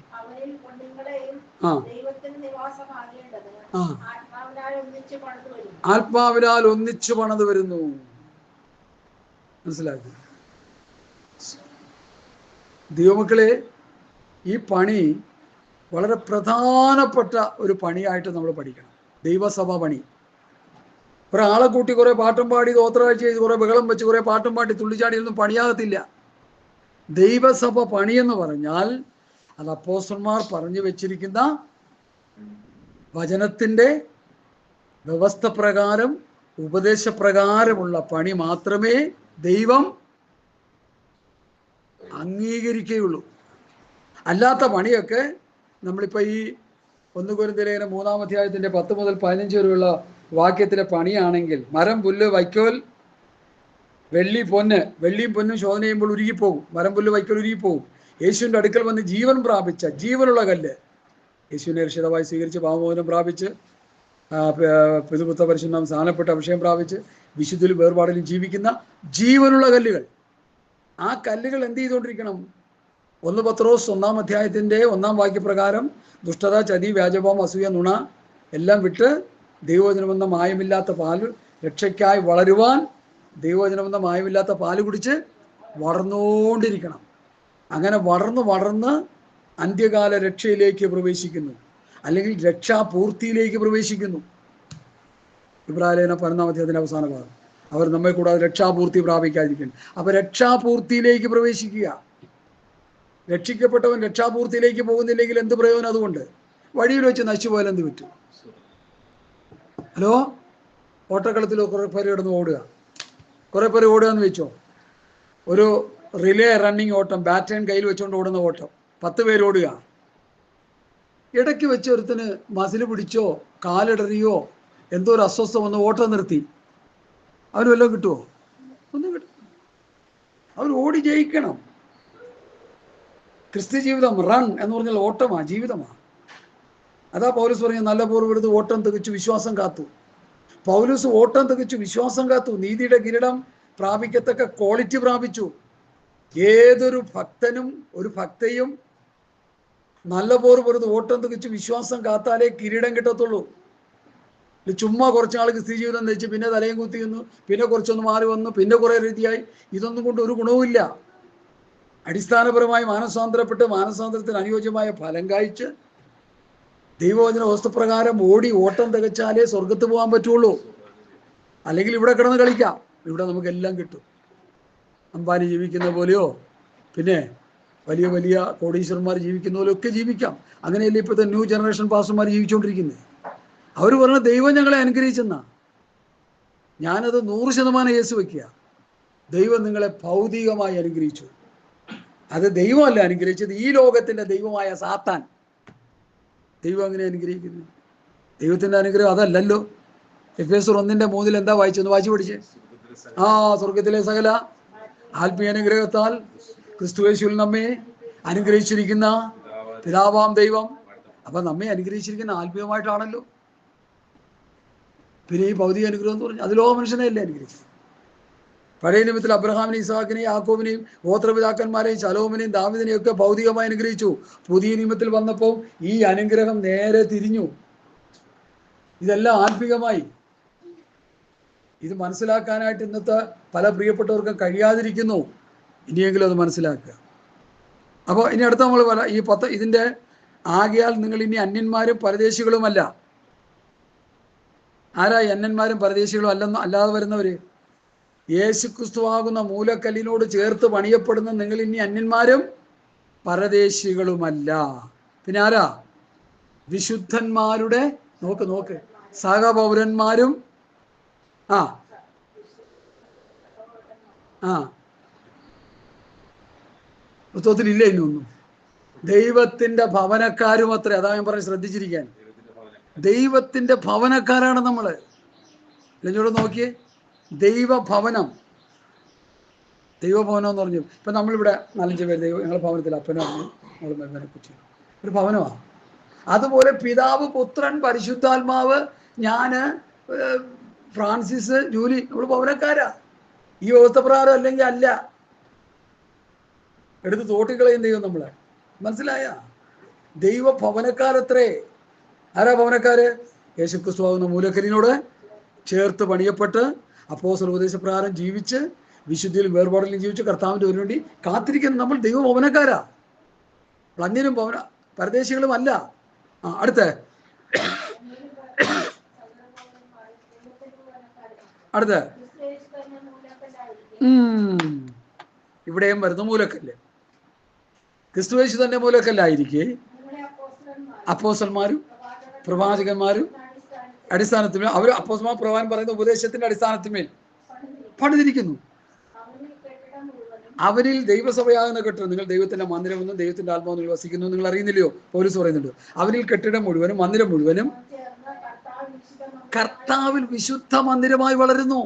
ആത്മാവിനാൽ ഒന്നിച്ചു പണിതു വരുന്നു. മനസ്സിലാക്കി? ദൈവമക്കളെ, ഈ പണി വളരെ പ്രധാനപ്പെട്ട ഒരു പണിയായിട്ട് നമ്മൾ പഠിക്കണം. ദൈവസഭ പണി. ഒരാളെ കൂട്ടി കുറേ പാട്ടും പാടി ദോത്രകാഴ്ച ചെയ്ത് കുറേ ബഹളം വെച്ച് കുറേ പാട്ടും പാടി തുള്ളിച്ചാടിയൊന്നും പണിയാകത്തില്ല. ദൈവസഭ പണിയെന്ന് പറഞ്ഞാൽ അത് അപ്പോസ്തലന്മാർ പറഞ്ഞു വെച്ചിരിക്കുന്ന വചനത്തിൻ്റെ വ്യവസ്ഥ പ്രകാരം ഉപദേശപ്രകാരമുള്ള പണി മാത്രമേ ദൈവം അംഗീകരിക്കുകയുള്ളൂ. അല്ലാത്ത പണിയൊക്കെ നമ്മളിപ്പോൾ ഈ 1 കൊരിന്ത്യർ ലേഖനം 3-ാം അധ്യായത്തിൻ്റെ 10 മുതൽ 15 വരെയുള്ള വാക്യത്തിലെ പണിയാണെങ്കിൽ മരം, പുല്ല്, വൈക്കോൽ, വെള്ളി, പൊന്ന്, വെള്ളിയും പൊന്നും ശോധന ചെയ്യുമ്പോൾ ഉരുകിപ്പോകും. മരം, പുല്ല്, വൈക്കോൽ ഉരുകിപ്പോകും. യേശുവിൻ്റെ അടുക്കൽ വന്ന് ജീവൻ പ്രാപിച്ച ജീവനുള്ള കല്ല്, യേശുവിനെ രക്ഷിതാവായി സ്വീകരിച്ച് പാപമോചനം പ്രാപിച്ച് പിതൃപുത്ര പരിശുദ്ധനാമം സ്നാനപ്പെട്ട് അഭിഷേകം പ്രാപിച്ച് വിശുദ്ധിയിലും വേർപാടിലും ജീവിക്കുന്ന ജീവനുള്ള കല്ലുകൾ. ആ കല്ലുകൾ എന്ത് ചെയ്തുകൊണ്ടിരിക്കണം? 1 പത്രോസ് 1-ാം അധ്യായത്തിൻ്റെ 1-ാം വാക്യപ്രകാരം ദുഷ്ടത, ചതി, വ്യാജഭാവം, അസൂയ, നുണ എല്ലാം വിട്ട് ദൈവവചനമെന്ന മായമില്ലാത്ത പാൽ രക്ഷയ്ക്കായി വളരുവാൻ ദൈവവചനമെന്ന മായമില്ലാത്ത പാല് കുടിച്ച് വളർന്നുകൊണ്ടിരിക്കണം. അങ്ങനെ വളർന്ന് അന്ത്യകാല രക്ഷയിലേക്ക് പ്രവേശിക്കുന്നു, അല്ലെങ്കിൽ രക്ഷാപൂർത്തിയിലേക്ക് പ്രവേശിക്കുന്നു. ഇബ്രാഹിം 11-ാം അധ്യായത്തിൻ്റെ അവസാന ഭാഗം. അവർ നമ്മെ കൂടാതെ രക്ഷാപൂർത്തി പ്രാപിക്കാതിരിക്കുന്നു. അപ്പോൾ രക്ഷാപൂർത്തിയിലേക്ക് പ്രവേശിക്കുക. രക്ഷിക്കപ്പെട്ടവൻ രക്ഷാപൂർത്തിയിലേക്ക് പോകുന്നില്ലെങ്കിൽ എന്ത് പ്രയോജനം? അതുകൊണ്ട് വഴിയിൽ വെച്ച് നശിച്ചു പോയാൽ എന്ത് പറ്റും? ഹലോ, ഓട്ടക്കളത്തിൽ കുറേ പേര് കിടന്ന് ഓടുക, കുറേ പേര് ഓടുക എന്ന് വെച്ചോ. ഒരു റിലേ റണ്ണിങ് ഓട്ടം, ബാറ്റൺ കയ്യിൽ വെച്ചുകൊണ്ട് ഓടുന്ന ഓട്ടം, 10 പേര് ഓടുക. ഇടയ്ക്ക് വെച്ച് ഒരുത്തിന് മസിൽ പിടിച്ചോ കാലിടറിയോ എന്തോ ഒരു അസ്വസ്ഥ വന്ന് ഓട്ടം നിർത്തി. അവന് വല്ലതും കിട്ടുമോ? ഒന്നും കിട്ടും. അവർ ഓടി ജയിക്കണം. ക്രിസ്ത്യ ജീവിതം റൺ എന്ന് പറഞ്ഞാൽ ഓട്ടമാണ്, ജീവിതമാണ്. അതാ പൗലോസ് പറഞ്ഞ നല്ല പൂർവ്വെടുത്ത് ഓട്ടം തികച്ചു വിശ്വാസം കാത്തു. പൗലോസ് ഓട്ടം തികച്ചു വിശ്വാസം കാത്തു. നീതിയുടെ കിരീടം പ്രാപിക്കത്തക്ക ക്വാളിറ്റി പ്രാപിച്ചു. ഏതൊരു ഭക്തനും ഒരു ഭക്തയും നല്ല പൂർവ്വെടുത്ത് ഓട്ടം തികച്ചു വിശ്വാസം കാത്താലേ കിരീടം കിട്ടത്തുള്ളൂ. ചുമ്മാ കുറച്ചാൾ ക്രിസ്ത്യ ജീവിതം നയിച്ച് പിന്നെ തലയും കുത്തിയുന്നു, പിന്നെ കുറച്ചൊന്ന് മാറി വന്നു, പിന്നെ കുറേ രീതിയായി. ഇതൊന്നും കൊണ്ട് ഒരു ഗുണവുമില്ല. അടിസ്ഥാനപരമായി മാനസാന്തരപ്പെട്ട് മാനസാന്തരത്തിന് അനുയോജ്യമായ ഫലം കായ്ച്ച് ദൈവവചന വ്യവസ്ഥപ്രകാരം ഓടി ഓട്ടം തികച്ചാലേ സ്വർഗത്ത് പോകാൻ പറ്റുള്ളൂ. അല്ലെങ്കിൽ ഇവിടെ കിടന്ന് കളിക്കാം. ഇവിടെ നമുക്കെല്ലാം കിട്ടും. അംബാനി ജീവിക്കുന്ന പോലെയോ പിന്നെ വലിയ വലിയ കോടീശ്വരന്മാർ ജീവിക്കുന്ന പോലെയൊക്കെ ജീവിക്കാം. അങ്ങനെയല്ലേ ഇപ്പോഴത്തെ ന്യൂ ജനറേഷൻ പാസ്റ്റർമാർ ജീവിച്ചുകൊണ്ടിരിക്കുന്നത്. അവർ പറഞ്ഞ ദൈവം ഞങ്ങളെ അനുഗ്രഹിച്ചെന്നാ. ഞാനത് 100% യേസ് വയ്ക്കുക. ദൈവം നിങ്ങളെ ഭൗതികമായി അനുഗ്രഹിച്ചു. അത് ദൈവമല്ല അനുഗ്രഹിച്ചത്, ഈ ലോകത്തിന്റെ ദൈവമായ സാത്താൻ. ദൈവം അങ്ങനെ അനുഗ്രഹിക്കുന്നു. ദൈവത്തിന്റെ അനുഗ്രഹം അതല്ലല്ലോ. എഫേസ്യർ 1:3 എന്താ വായിച്ചെന്ന് വായിച്ചു പഠിച്ചേ? സ്വർഗത്തിലെ സകല ആത്മീയ അനുഗ്രഹത്താൽ ക്രിസ്തുയേശുവിൽ നമ്മെ അനുഗ്രഹിച്ചിരിക്കുന്ന പിതാവാം ദൈവം. അപ്പൊ നമ്മെ അനുഗ്രഹിച്ചിരിക്കുന്ന ആത്മീയമായിട്ടാണല്ലോ. പിന്നെ ഈ ഭൗതിക അനുഗ്രഹം എന്ന് പറഞ്ഞാൽ അത് ലോക മനുഷ്യനെയല്ലേ അനുഗ്രഹിച്ചത്. പഴയ നിയമത്തിൽ അബ്രഹാമിനെയും ഇസ്ഹാക്കിനെയും യാക്കോബിനെയും ഗോത്രപിതാക്കന്മാരെയും ശലോമിനെയും ദാവീദിനെയും ഒക്കെ ഭൗതികമായി അനുഗ്രഹിച്ചു. പുതിയ നിയമത്തിൽ വന്നപ്പോൾ ഈ അനുഗ്രഹം നേരെ തിരിഞ്ഞു. ഇതെല്ലാം ആത്മീകമായി. ഇത് മനസ്സിലാക്കാനായിട്ട് ഇന്നത്തെ പല പ്രിയപ്പെട്ടവർക്കും കഴിയാതിരിക്കുന്നു. ഇനിയെങ്കിലും അത് മനസ്സിലാക്കുക. അപ്പോൾ ഇനി അടുത്ത നമ്മൾ ഈ ഇതിൻ്റെ ആകയാൽ നിങ്ങൾ ഇനി അന്യന്മാരും പരദേശികളുമല്ല. ആരാ അന്യന്മാരും പരദേശികളും അല്ലാതെ വരുന്നവര്? യേശുക്രിസ്തുവാകുന്ന മൂലക്കല്ലിനോട് ചേർത്ത് പണിയപ്പെടുന്ന നിങ്ങൾ ഇനി അന്യന്മാരും പരദേശികളുമല്ല. പിന്നെ ആരാ? വിശുദ്ധന്മാരുടെ നോക്ക് സഹപൗരന്മാരും പുസ്തകത്തിലില്ല ഇന്നൊന്നും. ദൈവത്തിന്റെ ഭവനക്കാരും അത്ര. അതാ ഞാൻ പറഞ്ഞ് ശ്രദ്ധിച്ചിരിക്കാൻ. ദൈവത്തിന്റെ ഭവനക്കാരാണ് നമ്മള്. ഇല്ലഞ്ഞോട് നോക്കിയേ, ദൈവഭവനം എന്ന് പറഞ്ഞു. ഇപ്പൊ നമ്മളിവിടെ 4-5 പേര് ഞങ്ങളുടെ ഭവനത്തിൽ അപ്പനും അമ്മയും ഞങ്ങൾ മരുമനെ കുറിച്ച് ഒരു ഭവനമാണ്. അതുപോലെ പിതാവ്, പുത്രൻ, പരിശുദ്ധാത്മാവ്, ഞാന്, ഫ്രാൻസിസ്, ജൂലി, നമ്മൾ ഭവനക്കാരാ. ഈ വ്യവസ്ഥപ്രകാരം അല്ലെങ്കിൽ അല്ല. എടുത്ത് തോട്ടിക്കളയും ദൈവം നമ്മളെ. മനസ്സിലായ? ദൈവ ഭവനക്കാരത്രേ. ആരാ ഭവനക്കാര്? യേശുക്രിസ്തുവാകുന്ന മൂലക്കല്ലിനോട് ചേർത്ത് പണിയപ്പെട്ട് അപ്പോസ്തല ഉപദേശപ്രകാരം ജീവിച്ച് വിശുദ്ധിയിലും വേർപാടിലും ജീവിച്ച് കർത്താവിൻ്റെ ഒരു വേണ്ടി കാത്തിരിക്കുന്ന നമ്മൾ ദൈവ ഭവനക്കാരാ. അന്യരും പരദേശികളും അല്ല. അടുത്ത ഇവിടെയും വരുന്ന മൂലക്കല്ല്. ക്രിസ്തുയേശു തന്നെ മൂലക്കല്ലായിരിക്കെ അപ്പോസ്തലന്മാരും പ്രവാചകന്മാരും അടിസ്ഥാനത്തിന്മേൽ അവർ അപ്പോസ്തലന്മാർ പ്രവാചകൻ പറയുന്ന ഉപദേശത്തിന്റെ അടിസ്ഥാനത്തിന്മേൽ പണിതിരിക്കുന്നു. അവരിൽ ദൈവസഭയാകുന്ന കെട്ടിടം, നിങ്ങൾ ദൈവത്തിന്റെ മന്ദിരമെന്നും ദൈവത്തിന്റെ ആത്മാവ് നിങ്ങൾ വസിക്കുന്നു നിങ്ങൾ അറിയുന്നില്ലയോ? പൗലോസ് പറയുന്നുണ്ട്. അവരിൽ കെട്ടിടം മുഴുവനും മന്ദിരം മുഴുവനും കർത്താവിൽ വിശുദ്ധ മന്ദിരമായി വളരുന്നു.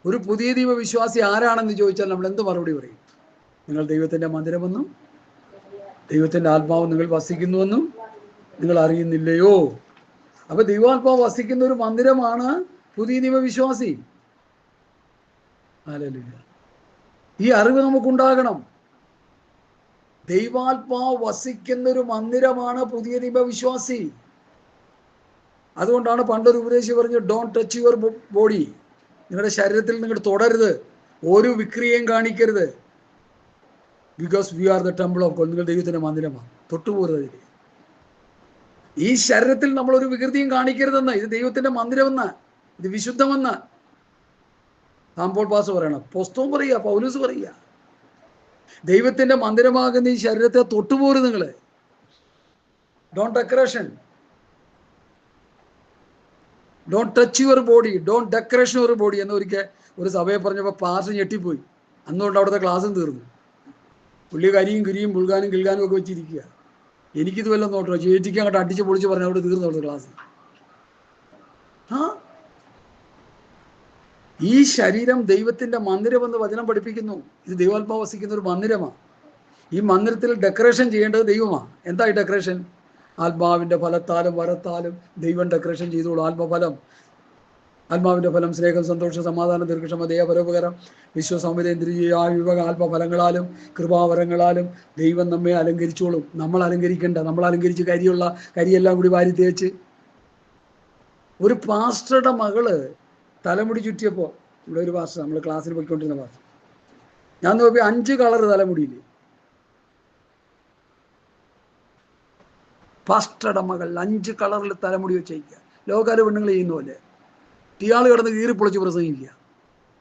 ഒരു പുതിയ ദൈവ വിശ്വാസി ആരാണെന്ന് ചോദിച്ചാൽ നമ്മൾ എന്ത് മറുപടി പറയും? നിങ്ങൾ ദൈവത്തിന്റെ മന്ദിരമെന്നും ദൈവത്തിന്റെ ആത്മാവ് നിങ്ങൾ വസിക്കുന്നുവെന്നും നിങ്ങൾ അറിയുന്നില്ലയോ? അപ്പൊ ദൈവാത്മാവ് വസിക്കുന്ന ഒരു മന്ദിരമാണ് പുതിയ നിയമ വിശ്വാസി. ഹല്ലേലൂയ. ഈ അറിവ് നമുക്കുണ്ടാകണം. ദൈവാത്മാവ് വസിക്കുന്ന ഒരു മന്ദിരമാണ് പുതിയ നിയമ വിശ്വാസി. അതുകൊണ്ടാണ് പണ്ടൊരു ഉപദേശി പറഞ്ഞു, ഡോണ്ട് ടച്ച് യുവർ ബോഡി. നിങ്ങളുടെ ശരീരത്തിൽ നിങ്ങൾ തൊടരുത്, ഒരു വിക്രിയയും കാണിക്കരുത്. Because we are the temple of God. നിങ്ങൾ ദൈവത്തിന്റെ മന്ദിരമാണ്, തൊട്ടുപോകരുത്. ഈ ശരീരത്തിൽ നമ്മളൊരു വികൃതിയും കാണിക്കരുതെന്ന്. ഇത് ദൈവത്തിന്റെ മന്ദിരമെന്ന്, ഇത് വിശുദ്ധമെന്ന് സാമ്പോൾ പാസ് പറയണം, പുസ്തകം പറയുക, പൗലോസ് പറയുക. ദൈവത്തിന്റെ മന്ദിരമാകുന്ന ഈ ശരീരത്തെ തൊട്ടുപോരുത് നിങ്ങൾ. Don't decoration, don't touch your body, don't decoration your body എന്ന് ഒരിക്കൽ ഒരു സഭയെ പറഞ്ഞപ്പോൾ പാസ് ഞെട്ടിപ്പോയി. അന്നുകൊണ്ട് അവിടുത്തെ ക്ലാസ്സും തീർന്നു. പുള്ളി കരിയും കിരിയും പുൽകാനും കിൽകാനും ഒക്കെ വെച്ചിരിക്കുക. എനിക്കിത് വല്ലതും നോട്ടോ, ചേച്ചിക്ക് അങ്ങോട്ട് അടിച്ച് പൊളിച്ച് പറഞ്ഞ അവിടെ തീർന്നു അവിടുത്തെ ക്ലാസ്. ഈ ശരീരം ദൈവത്തിന്റെ മന്ദിരമെന്ന് വചനം പഠിപ്പിക്കുന്നു. ഇത് ദൈവാത്മാവ് വസിക്കുന്ന ഒരു മന്ദിരമാണ്. ഈ മന്ദിരത്തിൽ ഡെക്കറേഷൻ ചെയ്യേണ്ടത് ദൈവമാണ്. എന്താ ഈ ഡെക്കറേഷൻ? ആത്മാവിന്റെ ഫലത്താലും വരത്താലും ദൈവം ഡെക്കറേഷൻ ചെയ്തോളൂ. ആത്മഫലം, ആത്മാവിന്റെ ഫലം സ്നേഹം, സന്തോഷം, സമാധാനം, ദീർഘക്ഷമ, ദയ, പരോപകാരം, വിശ്വസൗമ്യതേന്ദ്രിയ വിവേക ആത്മഫലങ്ങളാലും കൃപാവരങ്ങളാലും ദൈവം നമ്മെ അലങ്കരിച്ചോളും. നമ്മൾ അലങ്കരിക്കേണ്ട, നമ്മൾ അലങ്കരിച്ച് കരിയെല്ലാം കൂടി വാരി തേച്ച്. ഒരു പാസ്റ്ററുടെ മകള് തലമുടി ചുറ്റിയപ്പോൾ, ഇവിടെ ഒരു പാസ്റ്റർ, നമ്മൾ ക്ലാസ്സിൽ പോയിക്കൊണ്ടിരുന്ന പാസ്റ്റർ, ഞാൻ നോക്കി 5 കളർ തലമുടിയിൽ. പാസ്റ്ററുടെ മകൾ 5 കളറിൽ തലമുടി വെച്ചേക്കുക. ലോകാല് പെണ്ണുങ്ങൾ ചെയ്യുന്ന പോലെ ഇയാൾ കിടന്ന് കീറി പൊളിച്ച് പ്രസംഗിക്കുക.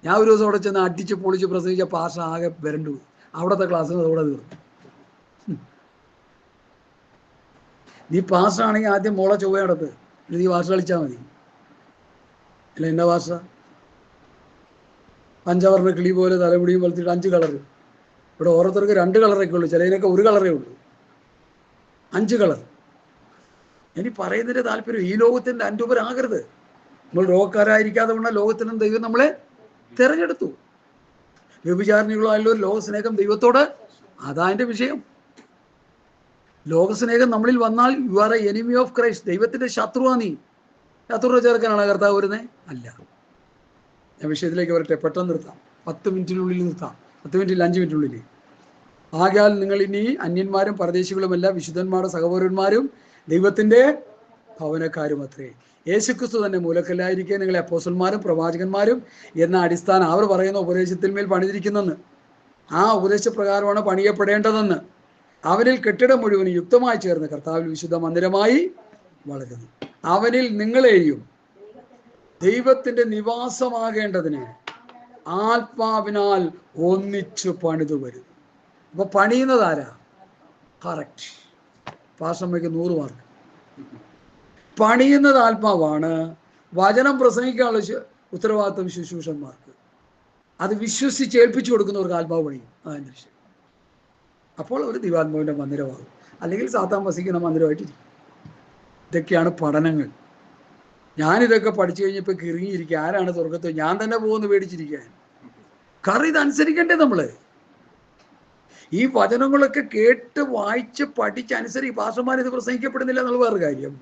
ഞാൻ ഒരു ദിവസം അവിടെ ചെന്ന് അടിച്ച് പൊളിച്ച് പ്രസംഗിച്ച പാസ്റ്റർ ആകെ വരണ്ടു പോയി. അവിടുത്തെ ക്ലാസ്സിൽ അതോടെ തീർന്നു. നീ പാസ്റ്റർ ആണെങ്കിൽ ആദ്യം മോളെ ചൊവ്വ നടത്ത്, നീ പാസ്റ്റർ കളിച്ചാൽ മതി. അല്ല എന്നാ ഭാഷ? പഞ്ചവർണ്ണ കിളി പോലെ തലമുടിയും വളർത്തിയിട്ട് 5 കളർ. ഇവിടെ ഓരോരുത്തർക്ക് 2 കളറൊക്കെ ഉള്ളൂ, ചിലതിനൊക്കെ 1 കളറേ ഉള്ളൂ. 5 കളർ. ഇനി പറയുന്നതിന്റെ താല്പര്യം ഈ ലോകത്തിന്റെ അൻപരാകരുത്. നമ്മൾ ലോകക്കാരായിരിക്കാതെ കൊണ്ട് ലോകത്തിനും ദൈവം നമ്മളെ തിരഞ്ഞെടുത്തു. വ്യഭിചാരിണികളായുള്ള ഒരു ലോകസ്നേഹം ദൈവത്തോട്, അതാ എൻ്റെ വിഷയം. ലോകസ്നേഹം നമ്മളിൽ വന്നാൽ you are A enemy of Christ. ദൈവത്തിന്റെ ശത്രുവാ നീ. ശത്രുവിനെ ചേർക്കാനാണ് കർത്താവ് വരുന്നത്? അല്ല. ഞാൻ വിഷയത്തിലേക്ക് വരട്ടെ, പെട്ടെന്ന് നിർത്താം. 10 മിനിറ്റിനുള്ളിൽ നിർത്താം. 10 മിനിറ്റിൽ 5 മിനിറ്റിനുള്ളിൽ. ആകയാൽ നിങ്ങൾ ഇനി അന്യന്മാരും പരദേശികളുമല്ല, വിശുദ്ധന്മാരും സഹോദരന്മാരും ദൈവത്തിന്റെ ഭവനക്കാരും അത്രേ. യേശുക്രിസ്തു തന്നെ മൂലക്കല്ലായിരിക്കെ നിങ്ങളെ അപ്പോസ്തലന്മാരും പ്രവാചകന്മാരും എന്ന അടിസ്ഥാനം അവർ പറയുന്ന ഉപദേശത്തിന്മേൽ പണിതിരിക്കുന്നെന്ന്. ആ ഉപദേശപ്രകാരമാണ് പണിയപ്പെടേണ്ടതെന്ന്. അവനിൽ കെട്ടിടം മുഴുവനും യുക്തമായി ചേർന്ന് കർത്താവിൽ വിശുദ്ധ മന്ദിരമായി വളരുന്നു. അവനിൽ നിങ്ങളെയും ദൈവത്തിന്റെ നിവാസമാകേണ്ടതിന് ആത്മാവിനാൽ ഒന്നിച്ചു പണിതു വരുന്നു. അപ്പൊ പണിയുന്നത് ആരാ? കറക്റ്റ്. പാസ്റ്റർമ്മയ്ക്ക് 100 മാർക്ക്. പണിയുന്നത് ആത്മാവാണ്. വചനം പ്രസംഗിക്കാനുള്ള ഉത്തരവാദിത്വം ശുശ്രൂഷന്മാർക്ക്. അത് വിശ്വസിച്ച് ഏൽപ്പിച്ചു കൊടുക്കുന്നവർക്ക് ആത്മാവ് പണിയും. അതിൻ്റെ വിഷയം. അപ്പോൾ ഒരു ദൈവാത്മാവിൻ്റെ മന്ദിരമാകും, അല്ലെങ്കിൽ സാത്താൻ വസിക്കുന്ന മന്ദിരമായിട്ടിരിക്കും. ഇതൊക്കെയാണ് പഠനങ്ങൾ. ഞാനിതൊക്കെ പഠിച്ചു കഴിഞ്ഞപ്പോൾ കിറങ്ങിയിരിക്കുക. ആരാണ് സ്വർഗത്ത്? ഞാൻ തന്നെ പോകുന്നു പേടിച്ചിരിക്കാൻ. കാരണം ഇതനുസരിക്കണ്ടേ നമ്മള്? ഈ വചനങ്ങളൊക്കെ കേട്ട് വായിച്ച് പഠിച്ചനുസരിച്ച് പാസ്റ്റർമാർ ഇത് പ്രസംഗിക്കപ്പെടുന്നില്ല എന്നുള്ള വേറെ കാര്യം.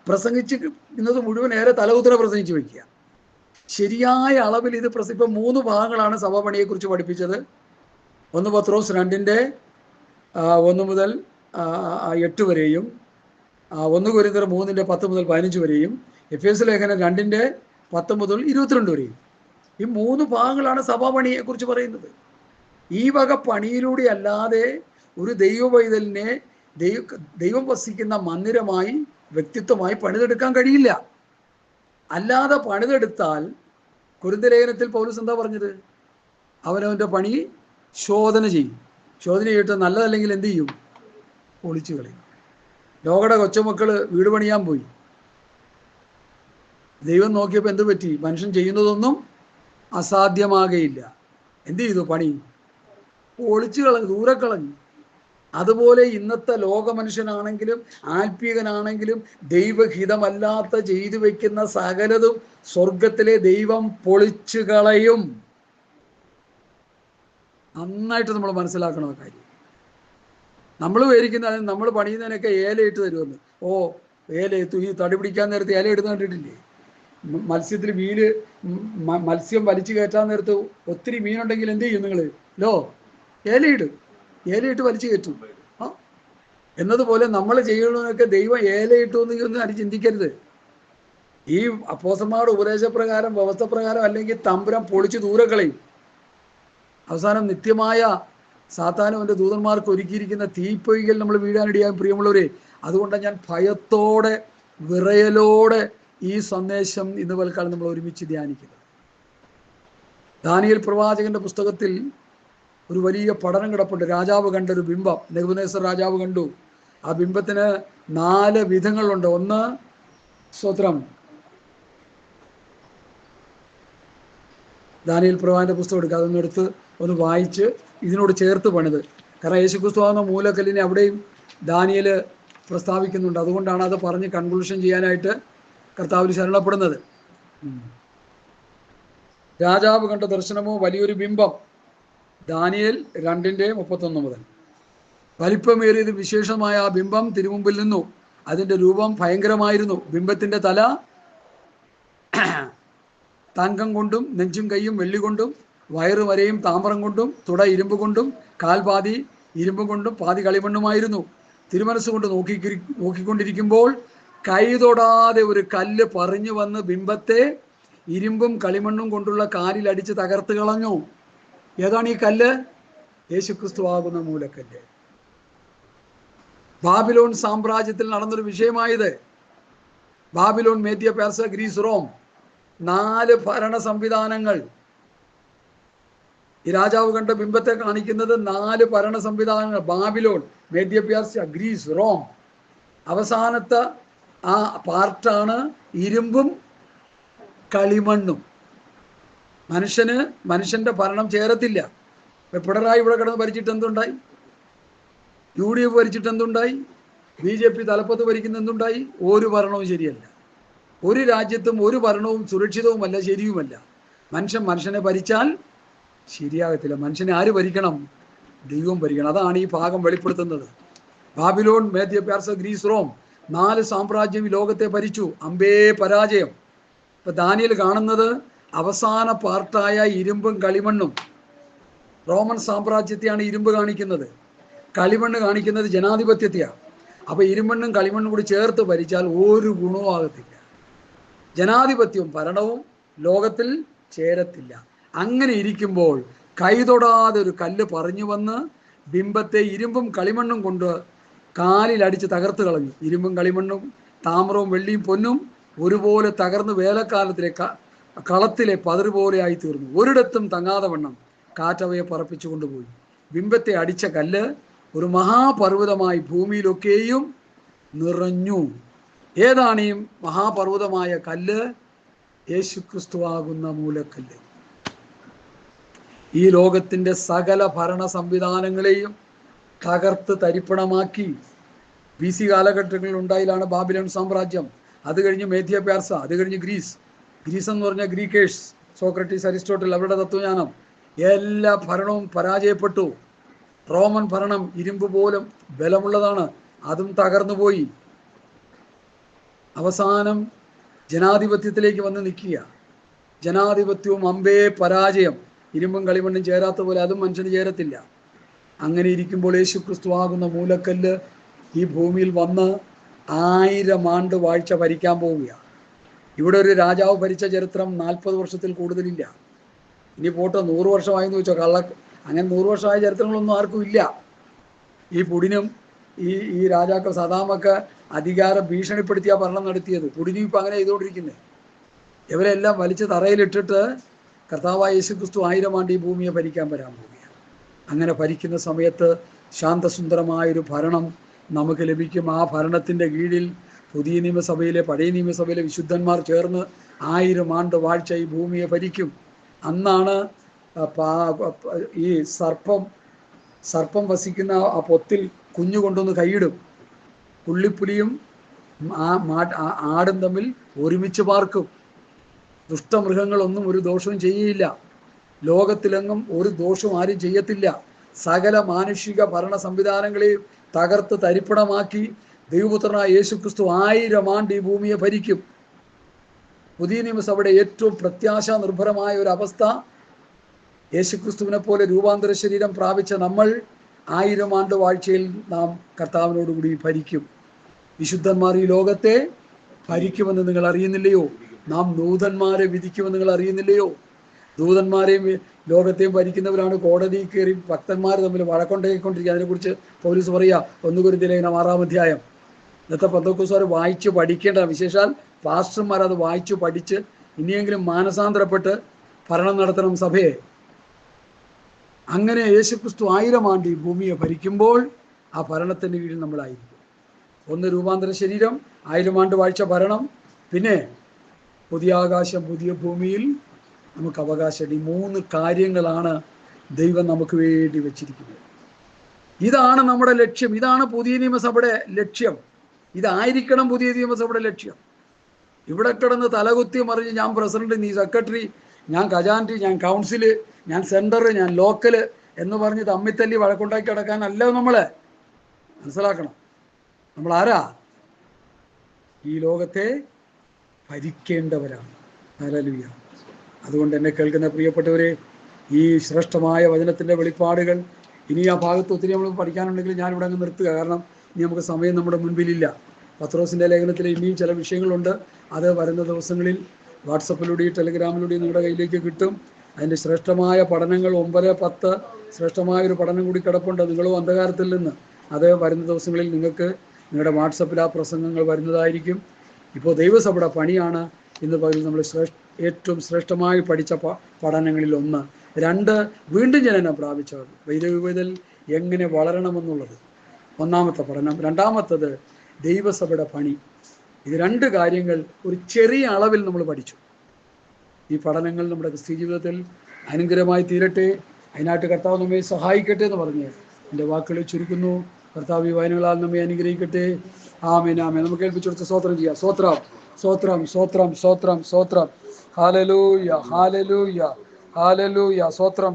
പ്രസംഗിച്ച് ഇന്നത് മുഴുവൻ ഏറെ തലകുത്തര പ്രസംഗിച്ച് വയ്ക്കുക. ശരിയായ അളവിൽ ഇത് ഇപ്പം 3 ഭാഗങ്ങളാണ് സഭാപണിയെക്കുറിച്ച് പഠിപ്പിച്ചത്. 1 പത്രോസ് 2:1 മുതൽ 8 വരെയും, 1 കൊരിന്ത്യർ 3:10 മുതൽ 15 വരെയും, എഫേസ്യ ലേഖനം 2:10 മുതൽ 22 വരെയും. ഈ 3 ഭാഗങ്ങളാണ് സഭാപണിയെക്കുറിച്ച് പറയുന്നത്. ഈ വക പണിയിലൂടെ അല്ലാതെ ഒരു ദൈവപൈതലിനെ ദൈവം വസിക്കുന്ന മന്ദിരമായി, വ്യക്തിത്വമായി പണിതെടുക്കാൻ കഴിയില്ല. അല്ലാതെ പണിതെടുത്താൽ, കൊരിന്ത്യ ലേഖനത്തിൽ പൗലോസ് എന്താ പറഞ്ഞത്? അവനവൻ്റെ പണി ശോധന ചെയ്യും. ശോധന ചെയ്തിട്ട് നല്ലതല്ലെങ്കിൽ എന്ത് ചെയ്യും? പൊളിച്ചു കളയും. ലോകയുടെ കൊച്ചുമക്കൾ വീട് പണിയാൻ പോയി. ദൈവം നോക്കിയപ്പോൾ എന്ത് പറ്റി? മനുഷ്യൻ ചെയ്യുന്നതൊന്നും അസാധ്യമാകയില്ല. എന്ത് ചെയ്തു? പണി പൊളിച്ചു കളഞ്ഞു, ദൂരെ കളഞ്ഞു. അതുപോലെ ഇന്നത്തെ ലോക മനുഷ്യനാണെങ്കിലും ആത്മീകനാണെങ്കിലും ദൈവഹിതമല്ലാത്ത ചെയ്തു വെക്കുന്ന സകലതും സ്വർഗത്തിലെ ദൈവം പൊളിച്ചു കളയും. നന്നായിട്ട് നമ്മൾ മനസ്സിലാക്കണം ആ കാര്യം. നമ്മൾ വിചാരിക്കുന്ന നമ്മൾ പണിയുന്നതിനൊക്കെ ഏലയിട്ട് തരുമെന്ന്. ഓ, ഏലയെത്തു. ഈ തടി പിടിക്കാൻ നേരത്ത് ഏല എടുത്ത് കണ്ടിട്ടില്ലേ? മത്സ്യത്തിൽ മത്സ്യം വലിച്ചു കയറ്റാൻ നേരത്ത് ഒത്തിരി മീനുണ്ടെങ്കിൽ എന്ത് ചെയ്യും നിങ്ങൾ? ഏലയിട്ട് വലിച്ചു കയറ്റും. എന്നതുപോലെ നമ്മൾ ചെയ്യണമെന്നൊക്കെ ദൈവം ഏലയിട്ടു എന്നൊന്നും ആരും ചിന്തിക്കരുത്. ഈ അപ്പോസ്തലന്മാരുടെ ഉപദേശപ്രകാരം, വ്യവസ്ഥപ്രകാരം അല്ലെങ്കിൽ തമ്പുരാൻ പൊളിച്ച് ദൂരെ കളയും. അവസാനം നിത്യമായ സാത്താനും എൻ്റെ ദൂതന്മാർക്ക് ഒരുക്കിയിരിക്കുന്ന തീപ്പൊയ്കൽ നമ്മൾ വീഴാനിടയാൻ. പ്രിയമുള്ളവരെ, അതുകൊണ്ടാണ് ഞാൻ ഭയത്തോടെ വിറയലോടെ ഈ സന്ദേശം ഇന്ന് പൽക്കാലം നമ്മൾ ഒരുമിച്ച് ധ്യാനിക്കുന്നത്. ദാനിയേൽ പ്രവാചകന്റെ പുസ്തകത്തിൽ ഒരു വലിയ പഠനം കിടപ്പുണ്ട്. രാജാവ് കണ്ടൊരു ബിംബം, നെബൂഖദ്നേസർ രാജാവ് കണ്ടു. ആ ബിംബത്തിന് 4 വിധങ്ങളുണ്ട്. ഒന്ന്, സ്തോത്രം, ദാനിയേൽ പ്രവാചകന്റെ പുസ്തകം എടുക്കുക, അതൊന്നും എടുത്ത് ഒന്ന് വായിച്ച് ഇതിനോട് ചേർത്ത് പണിത്. കാരണം യേശുക്രിസ്തു ആകുന്ന മൂലക്കല്ലിനെ അവിടെയും ദാനിയേൽ പ്രസ്താവിക്കുന്നുണ്ട്. അതുകൊണ്ടാണ് അത് പറഞ്ഞ് കൺക്ലൂഷൻ ചെയ്യാനായിട്ട് കർത്താവിൽ ശരണപ്പെടുന്നത്. രാജാവ് കണ്ട ദർശനമോ വലിയൊരു ബിംബം. ദാനിയേൽ 2:31 മുതൽ. വലിപ്പമേറിയത് വിശേഷമായ ആ ബിംബം തിരുമുമ്പിൽ നിന്നു. അതിൻ്റെ രൂപം ഭയങ്കരമായിരുന്നു. ബിംബത്തിൻ്റെ തല തങ്കം കൊണ്ടും, നെഞ്ചും കൈയും വെള്ളി കൊണ്ടും, വയറ് വരെയും താമ്രം കൊണ്ടും, തുട ഇരുമ്പ് കൊണ്ടും, കാൽപാതി ഇരുമ്പ് കൊണ്ടും പാതി കളിമണ്ണുമായിരുന്നു. തിരുമനസ്സുകൊണ്ട് നോക്കിക്കൊണ്ടിരിക്കുമ്പോൾ കൈ തൊടാതെ ഒരു കല്ല് പറിഞ്ഞു വന്ന് ബിംബത്തെ ഇരുമ്പും കളിമണ്ണും കൊണ്ടുള്ള കാലിൽ അടിച്ച് തകർത്ത് കളഞ്ഞു. ഏതാണ് ഈ കല്ല്? യേശുക്രിസ്തു ആകുന്ന മൂലക്കല്ല്. ബാബിലോൺ സാമ്രാജ്യത്തിൽ നടന്നൊരു വിഷയമായത്. ബാബിലോൺ, മേദ്യ, പെർസ, ഗ്രീസ്, റോം, 4 ഭരണ സംവിധാനങ്ങൾ. ഈ രാജാവ് കണ്ട ബിംബത്തെ കാണിക്കുന്നത് 4 ഭരണ സംവിധാനങ്ങൾ. ബാബിലോൺ, മേദ്യ, പെർസ, ഗ്രീസ്, റോം. അവസാനത്തെ ആ പാർട്ടാണ് ഇരുമ്പും കളിമണ്ണും. മനുഷ്യന്റെ ഭരണം ചേരത്തില്ല. പിണറായി ഇവിടെ കിടന്ന് ഭരിച്ചിട്ട് എന്തുണ്ടായി? UDF ഭരിച്ചിട്ട് എന്തുണ്ടായി? BJP തലപ്പത്ത് ഭരിക്കുന്ന എന്തുണ്ടായി? ഒരു ഭരണവും ശരിയല്ല. ഒരു രാജ്യത്തും ഒരു ഭരണവും സുരക്ഷിതവുമല്ല, ശരിയുമല്ല. മനുഷ്യനെ ഭരിച്ചാൽ ശരിയാകത്തില്ല. മനുഷ്യനെ ആര് ഭരിക്കണം? ദൈവം ഭരിക്കണം. അതാണ് ഈ ഭാഗം വെളിപ്പെടുത്തുന്നത്. ബാബിലോൺ, മേദ്യ, പെർസ, ഗ്രീസ്, റോം 4 സാമ്രാജ്യം ഈ ലോകത്തെ ഭരിച്ചു. അമ്പേ പരാജയം. ഇപ്പൊ ദാനിയേൽ കാണുന്നത് അവസാന പാർട്ടായ ഇരുമ്പും കളിമണ്ണും. റോമൻ സാമ്രാജ്യത്തെയാണ് ഇരുമ്പ് കാണിക്കുന്നത്, കളിമണ്ണ് കാണിക്കുന്നത് ജനാധിപത്യത്തെയാണ്. അപ്പൊ ഇരുമണ്ണും കളിമണ്ണും കൂടി ചേർത്ത് ഭരിച്ചാൽ ഒരു ഗുണവും ആകത്തില്ല. ജനാധിപത്യവും ഭരണവും ലോകത്തിൽ ചേരത്തില്ല. അങ്ങനെ ഇരിക്കുമ്പോൾ കൈതൊടാതെ ഒരു കല്ല് പറഞ്ഞു വന്ന് ബിംബത്തെ ഇരുമ്പും കളിമണ്ണും കൊണ്ട് കാലിലടിച്ച് തകർത്ത് കളഞ്ഞു. ഇരുമ്പും കളിമണ്ണും താമ്രവും വെള്ളിയും പൊന്നും ഒരുപോലെ തകർന്ന് വേലക്കാലത്തിലെ കളത്തിലെ പതിർ പോലെ ആയി തീർന്നു. ഒരിടത്തും തങ്ങാതെ വണ്ണം കാറ്റവയെ പറപ്പിച്ചു കൊണ്ടുപോയി. ബിംബത്തെ അടിച്ച കല്ല് ഒരു മഹാപർവ്വതമായി ഭൂമിയിലൊക്കെയും നിറഞ്ഞു. ഏതാണ് ഈ മഹാപർവ്വതമായ കല്ല്? യേശുക്രിസ്തുവാകുന്ന മൂലക്കല്ല്. ഈ ലോകത്തിന്റെ സകല ഭരണ സംവിധാനങ്ങളെയും തകർത്ത് തരിപ്പണമാക്കി. BC കാലഘട്ടങ്ങളിൽ ഉണ്ടായതാണ് ബാബിലോൺ സാമ്രാജ്യം. അത് കഴിഞ്ഞ് മേദ്യ, പെർസ, അത് കഴിഞ്ഞ് ഗ്രീസ് എന്ന് പറഞ്ഞാൽ ഗ്രീക്കേഴ്സ്, സോക്രട്ടീസ്, അരിസ്റ്റോട്ടിൽ, അവരുടെ തത്വജ്ഞാനം. എല്ലാ ഭരണവും പരാജയപ്പെട്ടു. റോമൻ ഭരണം ഇരുമ്പ് പോലും ബലമുള്ളതാണ്, അതും തകർന്നു പോയി. അവസാനം ജനാധിപത്യത്തിലേക്ക് വന്ന് നിൽക്കുക. ജനാധിപത്യവും അമ്പേ പരാജയം. ഇരുമ്പും കളിമണ്ണും ചേരാത്ത പോലെ അതും മനുഷ്യന് ചേരത്തില്ല. അങ്ങനെ ഇരിക്കുമ്പോൾ യേശുക്രിസ്തുവാകുന്ന മൂലക്കല്ല് ഈ ഭൂമിയിൽ വന്ന് 1000 ആണ്ട് വാഴ്ച ഭരിക്കാൻ പോവുകയാണ്. ഇവിടെ ഒരു രാജാവ് ഭരിച്ച ചരിത്രം 40 വർഷത്തിൽ കൂടുതലില്ല. ഇനി പോട്ടെ 100 വർഷമായെന്ന് വെച്ചോ, അങ്ങനെ 100 വർഷമായ ചരിത്രങ്ങളൊന്നും ആർക്കും ഇല്ല. ഈ പുടിനും ഈ രാജാക്കൾ സദാമൊക്കെ അധികാര ഭീഷണിപ്പെടുത്തിയ ഭരണം നടത്തിയത്. പുടിനും ഇപ്പം അങ്ങനെ ചെയ്തുകൊണ്ടിരിക്കുന്നത്. ഇവരെല്ലാം വലിച്ച് തറയിലിട്ടിട്ട് കർത്താവായ യേശുക്രിസ്തു 1000 ആണ്ട് ഈ ഭൂമിയെ ഭരിക്കാൻ വരാൻ പോവുകയാണ്. അങ്ങനെ ഭരിക്കുന്ന സമയത്ത് ശാന്തസുന്ദരമായൊരു ഭരണം നമുക്ക് ലഭിക്കും. ആ ഭരണത്തിൻ്റെ കീഴിൽ പുതിയ നിയമസഭയിലെ പഴയ നിയമസഭയിലെ വിശുദ്ധന്മാർ ചേർന്ന് 1000 ആണ്ട് വാഴ്ച ഈ ഭൂമിയെ ഭരിക്കും. അന്നാണ് ഈ സർപ്പം വസിക്കുന്ന ആ പൊത്തിൽ കുഞ്ഞു കൊണ്ടുവന്ന് കൈയിടും. പുള്ളിപ്പുലിയും ആടും തമ്മിൽ ഒരുമിച്ച് പാർക്കും. ദുഷ്ടമൃഗങ്ങളൊന്നും ഒരു ദോഷവും ചെയ്യില്ല. ലോകത്തിലെങ്ങും ഒരു ദോഷവും ആരും ചെയ്യത്തില്ല. സകല മാനുഷിക ഭരണ സംവിധാനങ്ങളെയും തകർത്ത് തരിപ്പണമാക്കി ദൈവപുത്രനായ യേശുക്രിസ്തു 1000 ആണ്ട് ഈ ഭൂമിയെ ഭരിക്കും. പുതിയ നിയമസഭയുടെ ഏറ്റവും പ്രത്യാശ നിർഭരമായ ഒരു അവസ്ഥ, യേശുക്രിസ്തുവിനെ പോലെ രൂപാന്തര ശരീരം പ്രാപിച്ച നമ്മൾ 1000 ആണ്ട് വാഴ്ചയിൽ നാം കർത്താവിനോടുകൂടി ഭരിക്കും. വിശുദ്ധന്മാർ ഈ ലോകത്തെ ഭരിക്കുമെന്ന് നിങ്ങൾ അറിയുന്നില്ലയോ? നാം ദൂതന്മാരെ വിധിക്കുമെന്ന് നിങ്ങൾ അറിയുന്നില്ലയോ? ദൂതന്മാരെയും ലോകത്തെയും ഭരിക്കുന്നവരാണ് കോടതി കയറി ഭക്തന്മാർ തമ്മിൽ വഴക്കൊണ്ടായിക്കൊണ്ടിരിക്കുക. അതിനെക്കുറിച്ച് പൗലോസ് പറയുക 1 കൊരിന്ത്യർ 6-ാം അധ്യായം. ഇന്നത്തെ പെന്തക്കോസ്തുകാർ വായിച്ച് പഠിക്കേണ്ട, വിശേഷാൽ പാസ്റ്റർമാർ അത് വായിച്ചു പഠിച്ച് ഇനിയെങ്കിലും മാനസാന്തരപ്പെട്ട് ഭരണം നടത്തണം സഭയെ. അങ്ങനെ യേശുക്രിസ്തു 1000 ആണ്ട് ഈ ഭൂമിയെ ഭരിക്കുമ്പോൾ ആ ഭരണത്തിൻ്റെ കീഴിൽ നമ്മളായിരിക്കും. ഒന്ന് രൂപാന്തര ശരീരം, 1000 ആണ്ട് വാഴ്ച ഭരണം, പിന്നെ പുതിയ ആകാശം പുതിയ ഭൂമിയിൽ നമുക്ക് അവകാശം. ഈ 3 കാര്യങ്ങളാണ് ദൈവം നമുക്ക് വേണ്ടി വെച്ചിരിക്കുന്നത്. ഇതാണ് നമ്മുടെ ലക്ഷ്യം. ഇതാണ് പുതിയ നിയമസഭയുടെ ലക്ഷ്യം. ഇതായിരിക്കണം പുതിയ നിയമസഭയുടെ ലക്ഷ്യം. ഇവിടെ കിടന്ന് തലകുത്തി മറിഞ്ഞ് ഞാൻ പ്രസിഡന്റ്, നീ സെക്രട്ടറി, ഞാൻ ഖജാൻജി, ഞാൻ കൗൺസില്, ഞാൻ സെൻറ്റർ, ഞാൻ ലോക്കല് എന്ന് പറഞ്ഞ് തമ്മിത്തല്ലി വഴക്കുണ്ടാക്കി കിടക്കാനല്ല നമ്മളെ. മനസ്സിലാക്കണം, നമ്മൾ ആരാ? ഈ ലോകത്തെ ഭരിക്കേണ്ടവരാണ്. ഹല്ലേലൂയ. അതുകൊണ്ട് എന്നെ കേൾക്കുന്ന പ്രിയപ്പെട്ടവരെ, ഈ ശ്രേഷ്ഠമായ വചനത്തിൻ്റെ വെളിപ്പാടുകൾ ഇനി ആ ഭാഗത്ത് ഒത്തിരി നമ്മൾ പഠിക്കാനുണ്ടെങ്കിൽ ഞാനിവിടെ അങ്ങ് നിർത്തുക. കാരണം ഇനി നമുക്ക് സമയം നമ്മുടെ മുൻപിലില്ല. പത്രോസിൻ്റെ ലേഖനത്തിൽ ഇനിയും ചില വിഷയങ്ങളുണ്ട്. അത് വരുന്ന ദിവസങ്ങളിൽ വാട്സപ്പിലൂടെയും ടെലിഗ്രാമിലൂടെയും നിങ്ങളുടെ കയ്യിലേക്ക് കിട്ടും. അതിൻ്റെ ശ്രേഷ്ഠമായ പഠനങ്ങൾ 9, 10 ശ്രേഷ്ഠമായൊരു പഠനം കൂടി കിടപ്പുണ്ട്. നിങ്ങളും അന്ധകാരത്തിൽ നിന്ന്, അത് വരുന്ന ദിവസങ്ങളിൽ നിങ്ങൾക്ക് നിങ്ങളുടെ വാട്സപ്പിൽ ആ പ്രസംഗങ്ങൾ വരുന്നതായിരിക്കും. ഇപ്പോൾ ദൈവസഭയുടെ പണിയാണ് ഇന്ന് പകൽ നമ്മൾ ഏറ്റവും ശ്രേഷ്ഠമായി പഠിച്ച പഠനങ്ങളിൽ 1. 2, വീണ്ടും ജനനം പ്രാപിച്ചവർ വൈദവിധത്തിൽ എങ്ങനെ വളരണമെന്നുള്ളത് 1ാമത്തെ പഠനം. 2ാമത്തത് ദൈവസഭയുടെ പണി. ഇത് 2 കാര്യങ്ങൾ ഒരു ചെറിയ അളവിൽ നമ്മൾ പഠിച്ചു. ഈ പഠനങ്ങൾ നമ്മുടെ ക്രിസ്ത്യ ജീവിതത്തിൽ അനുഗ്രഹമായി തീരട്ടെ. അതിനായിട്ട് കർത്താവ് നമ്മെ സഹായിക്കട്ടെ എന്ന് പറഞ്ഞ് എൻ്റെ വാക്കുകളെ ചുരുക്കുന്നു. കർത്താവ് ഈ വായനകളാൽ നമ്മെ അനുഗ്രഹിക്കട്ടെ. ആമേൻ ആമേൻ. നമുക്ക് ഏൽപ്പിച്ചു കൊടുത്ത് സ്തോത്രം ചെയ്യാം. സ്തോത്രം സ്തോത്രം സ്തോത്രം സ്തോത്രം സ്തോത്രം. Hallelujah hallelujah hallelujah. സ്തോത്രം.